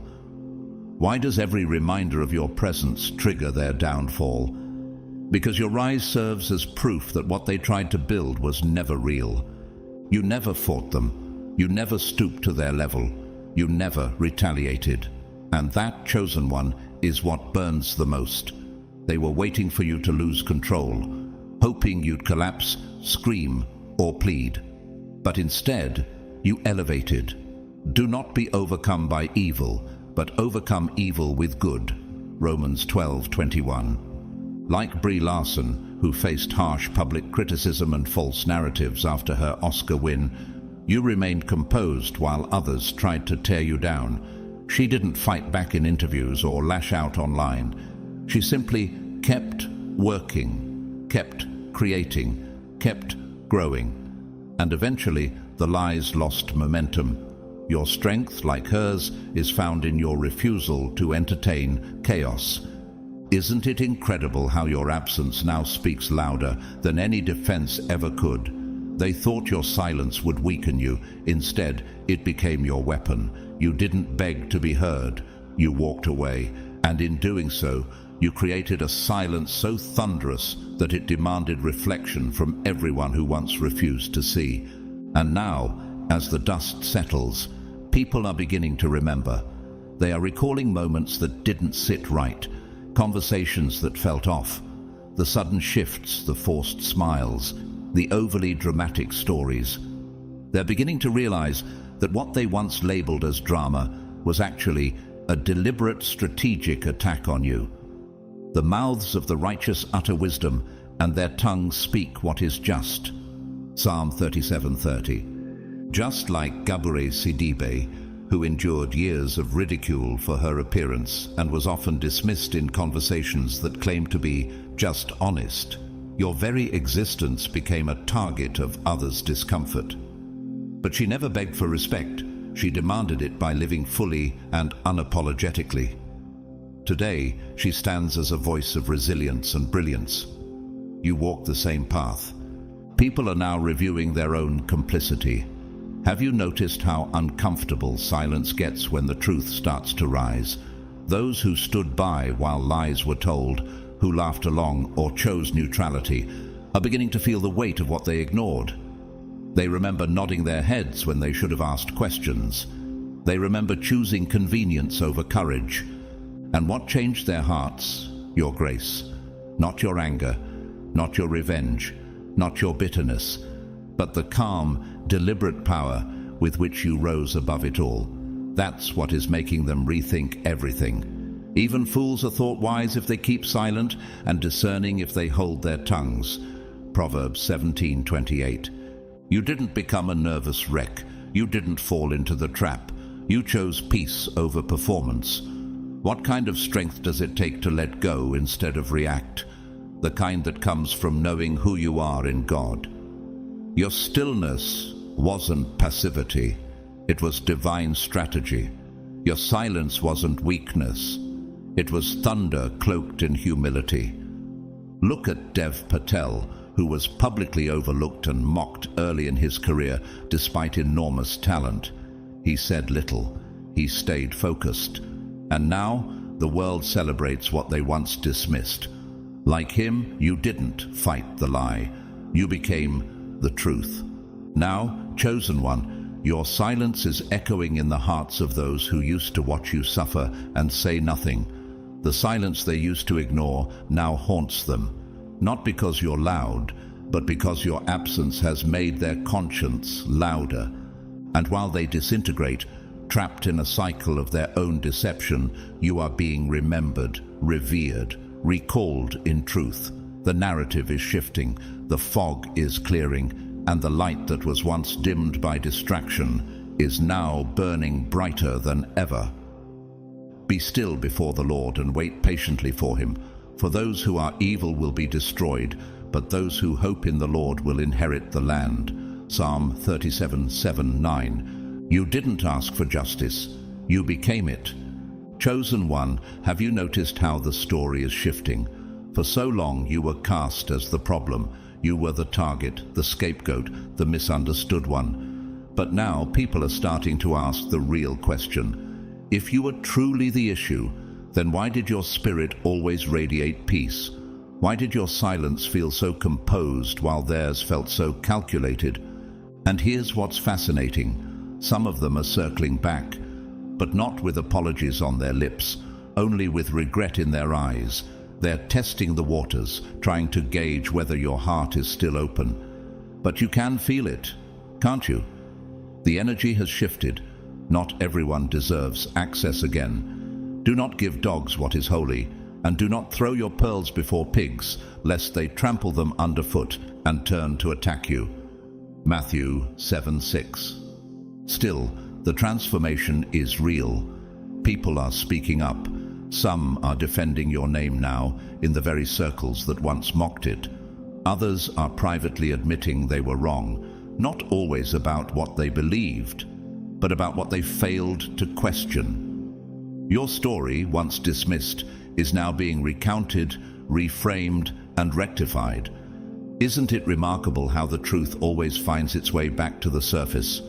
Why does every reminder of your presence trigger their downfall? Because your rise serves as proof that what they tried to build was never real. You never fought them. You never stooped to their level. You never retaliated. And that chosen one is what burns the most. They were waiting for you to lose control, hoping you'd collapse, scream, or plead. But instead, you elevated. Do not be overcome by evil, but overcome evil with good. Romans 12:21. Like Brie Larson, who faced harsh public criticism and false narratives after her Oscar win, you remained composed while others tried to tear you down. She didn't fight back in interviews or lash out online. She simply kept working, kept creating, kept growing. And eventually, the lies lost momentum. Your strength, like hers, is found in your refusal to entertain chaos. Isn't it incredible how your absence now speaks louder than any defense ever could? They thought your silence would weaken you. Instead, it became your weapon. You didn't beg to be heard. You walked away, and in doing so, you created a silence so thunderous that it demanded reflection from everyone who once refused to see. And now, as the dust settles, people are beginning to remember. They are recalling moments that didn't sit right, conversations that felt off, the sudden shifts, the forced smiles, the overly dramatic stories. They're beginning to realize that what they once labeled as drama was actually a deliberate, strategic attack on you. The mouths of the righteous utter wisdom, and their tongues speak what is just. Psalm 37:30. Just like Gabure Sidibe, who endured years of ridicule for her appearance and was often dismissed in conversations that claimed to be just honest, your very existence became a target of others' discomfort. But she never begged for respect. She demanded it by living fully and unapologetically. Today, she stands as a voice of resilience and brilliance. You walk the same path. People are now reviewing their own complicity. Have you noticed how uncomfortable silence gets when the truth starts to rise? Those who stood by while lies were told, who laughed along or chose neutrality, are beginning to feel the weight of what they ignored. They remember nodding their heads when they should have asked questions. They remember choosing convenience over courage. And what changed their hearts? Your grace. Not your anger, not your revenge, not your bitterness, but the calm, deliberate power with which you rose above it all. That's what is making them rethink everything. Even fools are thought wise if they keep silent, and discerning if they hold their tongues. Proverbs 17:28. You didn't become a nervous wreck. You didn't fall into the trap. You chose peace over performance. What kind of strength does it take to let go instead of react? The kind that comes from knowing who you are in God. Your stillness wasn't passivity. It was divine strategy. Your silence wasn't weakness. It was thunder cloaked in humility. Look at Dev Patel, who was publicly overlooked and mocked early in his career despite enormous talent. He said little. He stayed focused. And now the world celebrates what they once dismissed. Like him, you didn't fight the lie. You became the truth. Now, chosen one, your silence is echoing in the hearts of those who used to watch you suffer and say nothing. The silence they used to ignore now haunts them, not because you're loud, but because your absence has made their conscience louder. And while they disintegrate, trapped in a cycle of their own deception, you are being remembered, revered, recalled in truth. The narrative is shifting, the fog is clearing, and the light that was once dimmed by distraction is now burning brighter than ever. Be still before the Lord and wait patiently for him. For those who are evil will be destroyed, but those who hope in the Lord will inherit the land. Psalm 37:7-9. You didn't ask for justice, you became it. Chosen one, have you noticed how the story is shifting? For so long you were cast as the problem. You were the target, the scapegoat, the misunderstood one. But now people are starting to ask the real question. If you were truly the issue, then why did your spirit always radiate peace? Why did your silence feel so composed while theirs felt so calculated? And here's what's fascinating. Some of them are circling back, but not with apologies on their lips, only with regret in their eyes. They're testing the waters, trying to gauge whether your heart is still open. But you can feel it, can't you? The energy has shifted. Not everyone deserves access again. Do not give dogs what is holy, and do not throw your pearls before pigs, lest they trample them underfoot and turn to attack you. Matthew 7:6. Still, the transformation is real. People are speaking up. Some are defending your name now in the very circles that once mocked it. Others are privately admitting they were wrong, not always about what they believed, but about what they failed to question. Your story, once dismissed, is now being recounted, reframed, and rectified. Isn't it remarkable how the truth always finds its way back to the surface?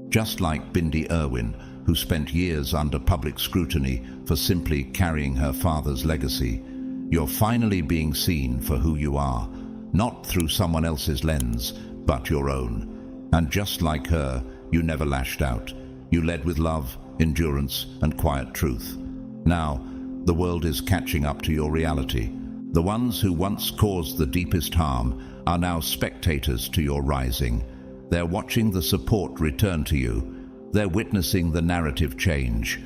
Just like Bindi Irwin, who spent years under public scrutiny for simply carrying her father's legacy, you're finally being seen for who you are, not through someone else's lens, but your own. And just like her, you never lashed out. You led with love, endurance, and quiet truth. Now, the world is catching up to your reality. The ones who once caused the deepest harm are now spectators to your rising. They're watching the support return to you. They're witnessing the narrative change.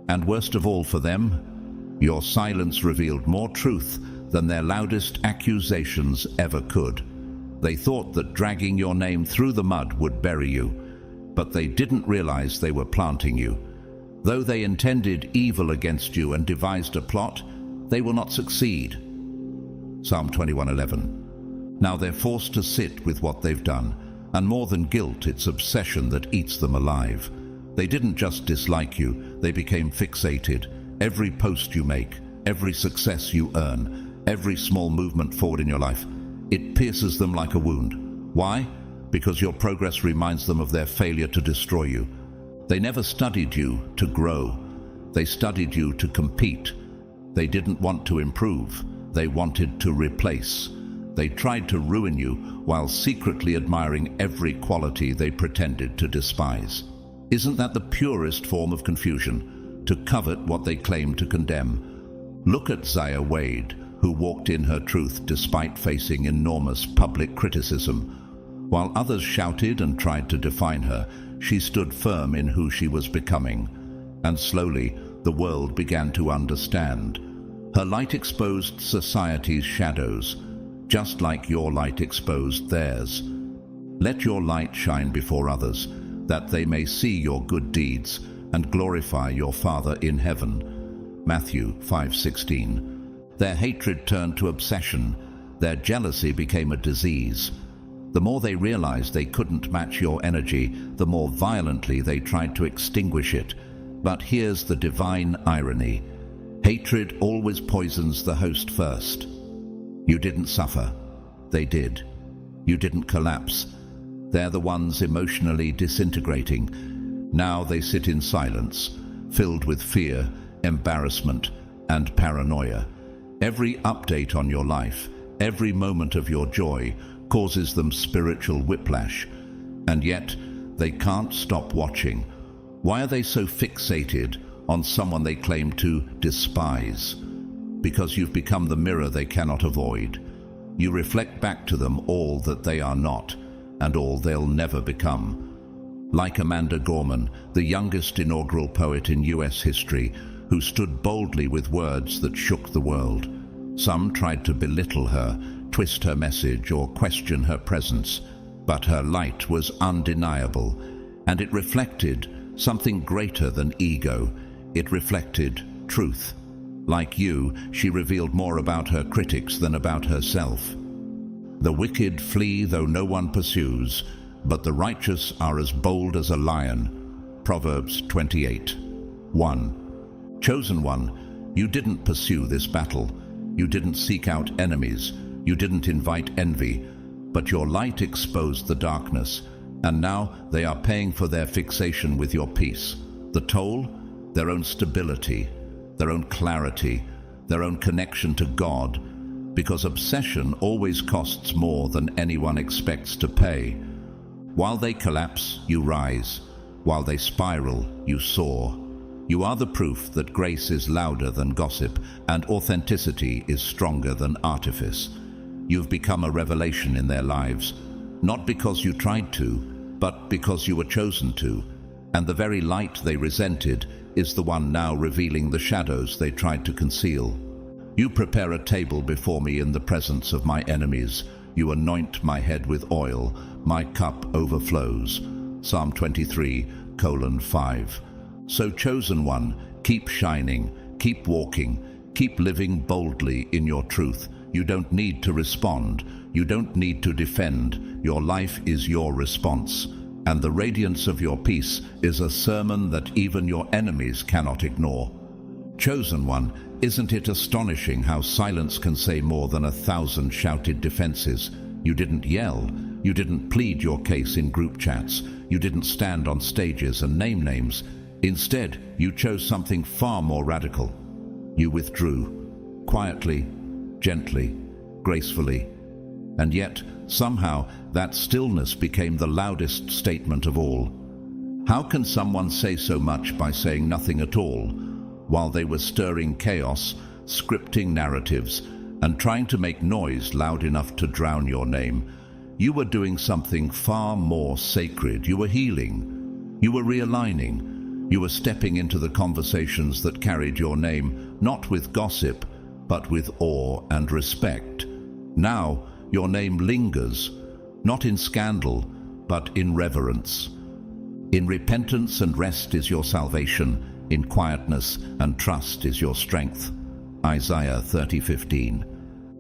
And worst of all for them, your silence revealed more truth than their loudest accusations ever could. They thought that dragging your name through the mud would bury you, but they didn't realize they were planting you. Though they intended evil against you and devised a plot, they will not succeed. Psalm 21:11. Now they're forced to sit with what they've done, and more than guilt, it's obsession that eats them alive. They didn't just dislike you, they became fixated. Every post you make, every success you earn, every small movement forward in your life, it pierces them like a wound. Why? Because your progress reminds them of their failure to destroy you. They never studied you to grow. They studied you to compete. They didn't want to improve. They wanted to replace. They tried to ruin you while secretly admiring every quality they pretended to despise. Isn't that the purest form of confusion? To covet what they claim to condemn. Look at Zaya Wade, who walked in her truth despite facing enormous public criticism. While others shouted and tried to define her, she stood firm in who she was becoming. And slowly, the world began to understand. Her light exposed society's shadows, just like your light exposed theirs. Let your light shine before others, that they may see your good deeds and glorify your Father in heaven. Matthew 5:16. Their hatred turned to obsession. Their jealousy became a disease. The more they realized they couldn't match your energy, the more violently they tried to extinguish it. But here's the divine irony. Hatred always poisons the host first. You didn't suffer. They did. You didn't collapse. They're the ones emotionally disintegrating. Now they sit in silence, filled with fear, embarrassment, and paranoia. Every update on your life, every moment of your joy, causes them spiritual whiplash. And yet, they can't stop watching. Why are they so fixated on someone they claim to despise? Because you've become the mirror they cannot avoid. You reflect back to them all that they are not, and all they'll never become. Like Amanda Gorman, the youngest inaugural poet in US history, who stood boldly with words that shook the world. Some tried to belittle her, twist her message, or question her presence, but her light was undeniable, and it reflected something greater than ego. It reflected truth. Like you, she revealed more about her critics than about herself. The wicked flee though no one pursues, but the righteous are as bold as a lion. Proverbs 28:1. Chosen one, you didn't pursue this battle. You didn't seek out enemies. You didn't invite envy. But your light exposed the darkness, and now they are paying for their fixation with your peace. The toll? Their own stability, their own clarity, their own connection to God, because obsession always costs more than anyone expects to pay. While they collapse, you rise. While they spiral, you soar. You are the proof that grace is louder than gossip and authenticity is stronger than artifice. You've become a revelation in their lives, not because you tried to, but because you were chosen to, and the very light they resented is the one now revealing the shadows they tried to conceal. You prepare a table before me in the presence of my enemies. You anoint my head with oil. My cup overflows. Psalm 23:5. So chosen one, keep shining, keep walking, keep living boldly in your truth. You don't need to respond. You don't need to defend. Your life is your response. and the radiance of your peace is a sermon that even your enemies cannot ignore. Chosen one, isn't it astonishing how silence can say more than 1,000 shouted defenses? You didn't yell, you didn't plead your case in group chats, you didn't stand on stages and name names. Instead, you chose something far more radical. You withdrew, quietly, gently, gracefully. And yet, somehow, that stillness became the loudest statement of all. How can someone say so much by saying nothing at all, while they were stirring chaos, scripting narratives, and trying to make noise loud enough to drown your name? You were doing something far more sacred. You were healing. You were realigning. You were stepping into the conversations that carried your name, not with gossip, but with awe and respect. Now, your name lingers, not in scandal, but in reverence. In repentance and rest is your salvation, in quietness and trust is your strength. Isaiah 30:15.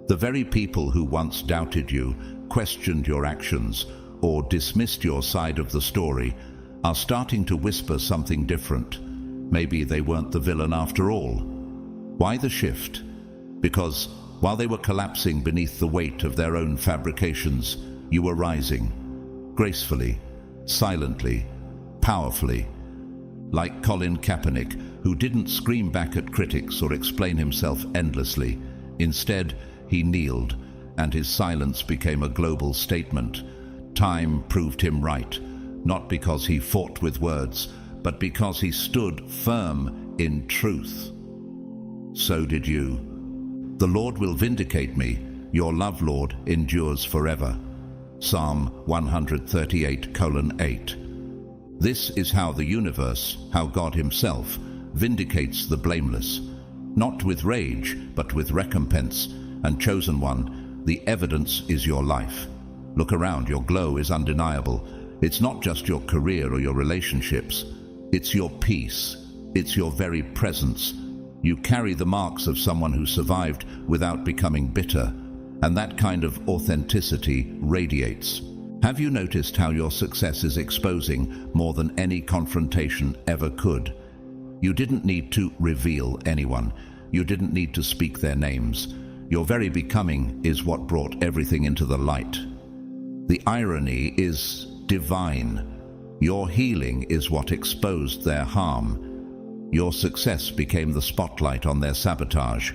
The very people who once doubted you, questioned your actions, or dismissed your side of the story are starting to whisper something different. Maybe they weren't the villain after all. Why the shift? Because while they were collapsing beneath the weight of their own fabrications, you were rising, gracefully, silently, powerfully. Like Colin Kaepernick, who didn't scream back at critics or explain himself endlessly. Instead, he kneeled, and his silence became a global statement. Time proved him right, not because he fought with words, but because he stood firm in truth. So did you. The Lord will vindicate me. Your love, Lord, endures forever. Psalm 138:8. This is how the universe, how God himself, vindicates the blameless. Not with rage, but with recompense. And chosen one, the evidence is your life. Look around, your glow is undeniable. It's not just your career or your relationships. It's your peace. It's your very presence. You carry the marks of someone who survived without becoming bitter, and that kind of authenticity radiates. Have you noticed how your success is exposing more than any confrontation ever could? You didn't need to reveal anyone. You didn't need to speak their names. Your very becoming is what brought everything into the light. The irony is divine. Your healing is what exposed their harm. Your success became the spotlight on their sabotage.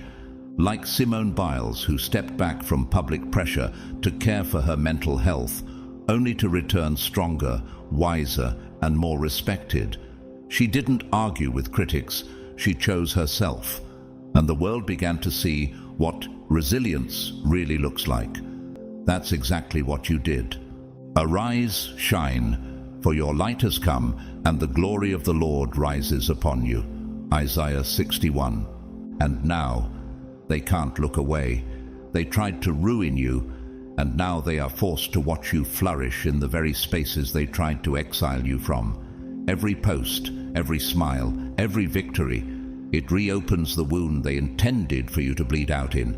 Like Simone Biles, who stepped back from public pressure to care for her mental health, only to return stronger, wiser, and more respected. She didn't argue with critics, she chose herself. And the world began to see what resilience really looks like. That's exactly what you did. Arise, shine, for your light has come, and the glory of the Lord rises upon you. Isaiah 61. And now, they can't look away. They tried to ruin you, and now they are forced to watch you flourish in the very spaces they tried to exile you from. Every post, every smile, every victory, it reopens the wound they intended for you to bleed out in.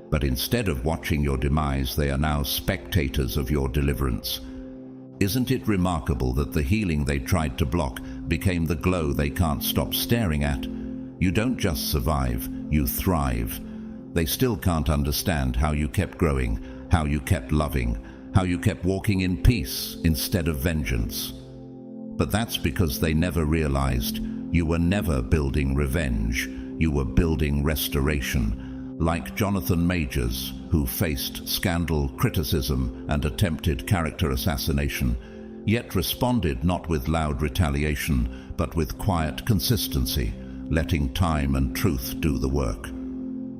But instead of watching your demise, they are now spectators of your deliverance. Isn't it remarkable that the healing they tried to block became the glow they can't stop staring at? You don't just survive, you thrive. They still can't understand how you kept growing, how you kept loving, how you kept walking in peace instead of vengeance. But that's because they never realized you were never building revenge, you were building restoration. Like Jonathan Majors, who faced scandal, criticism, and attempted character assassination, yet responded not with loud retaliation, but with quiet consistency, letting time and truth do the work.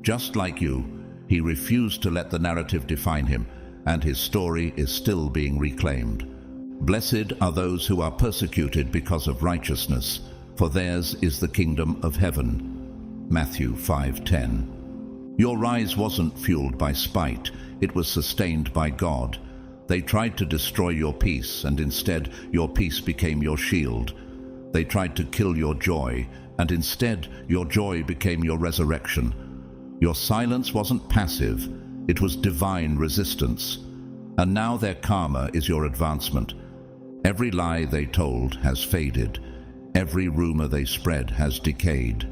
Just like you, he refused to let the narrative define him, and his story is still being reclaimed. Blessed are those who are persecuted because of righteousness, for theirs is the kingdom of heaven. Matthew 5:10. Your rise wasn't fueled by spite, it was sustained by God. They tried to destroy your peace, and instead your peace became your shield. They tried to kill your joy, and instead your joy became your resurrection. Your silence wasn't passive, it was divine resistance. And now their karma is your advancement. Every lie they told has faded. Every rumor they spread has decayed.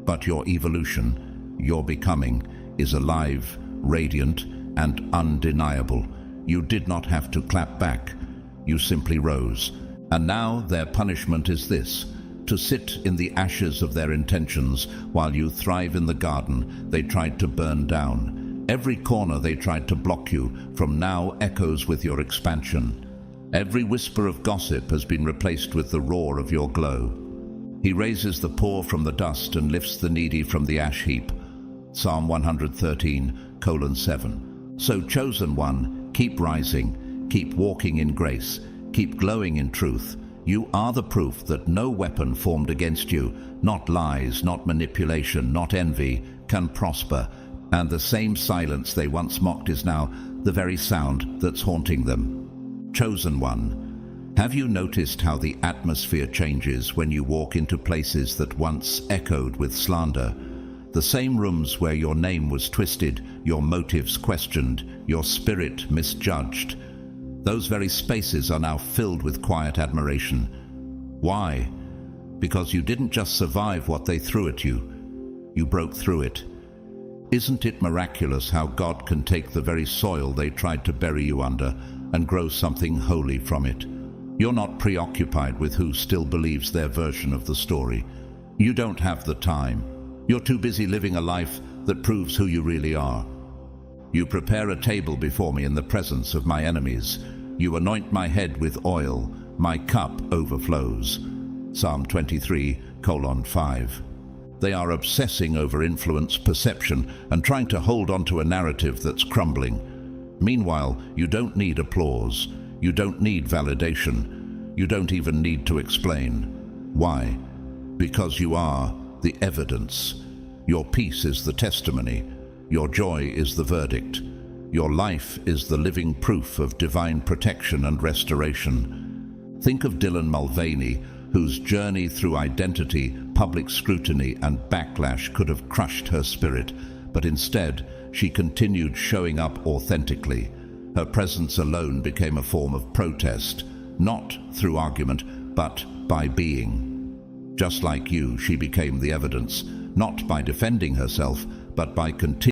But your evolution, your becoming, is alive, radiant, and undeniable. You did not have to clap back. You simply rose. And now their punishment is this: to sit in the ashes of their intentions while you thrive in the garden they tried to burn down. Every corner they tried to block you from now echoes with your expansion. Every whisper of gossip has been replaced with the roar of your glow. He raises the poor from the dust and lifts the needy from the ash heap. Psalm 113:7. So, chosen one, keep rising, keep walking in grace, keep glowing in truth. You are the proof that no weapon formed against you, not lies, not manipulation, not envy, can prosper. And the same silence they once mocked is now the very sound that's haunting them. Chosen one, have you noticed how the atmosphere changes when you walk into places that once echoed with slander? The same rooms where your name was twisted, your motives questioned, your spirit misjudged. Those very spaces are now filled with quiet admiration. Why? Because you didn't just survive what they threw at you. You broke through it. Isn't it miraculous how God can take the very soil they tried to bury you under and grow something holy from it? You're not preoccupied with who still believes their version of the story. You don't have the time. You're too busy living a life that proves who you really are. You prepare a table before me in the presence of my enemies. You anoint my head with oil. My cup overflows. Psalm 23:5. They are obsessing over influence, perception, and trying to hold on to a narrative that's crumbling. Meanwhile, you don't need applause. You don't need validation. You don't even need to explain. Why? Because you are the evidence. Your peace is the testimony. Your joy is the verdict. Your life is the living proof of divine protection and restoration. Think of Dylan Mulvaney, whose journey through identity, public scrutiny, and backlash could have crushed her spirit, but instead she continued showing up authentically. Her presence alone became a form of protest, not through argument, but by being. Just like you, she became the evidence, not by defending herself, but by continuing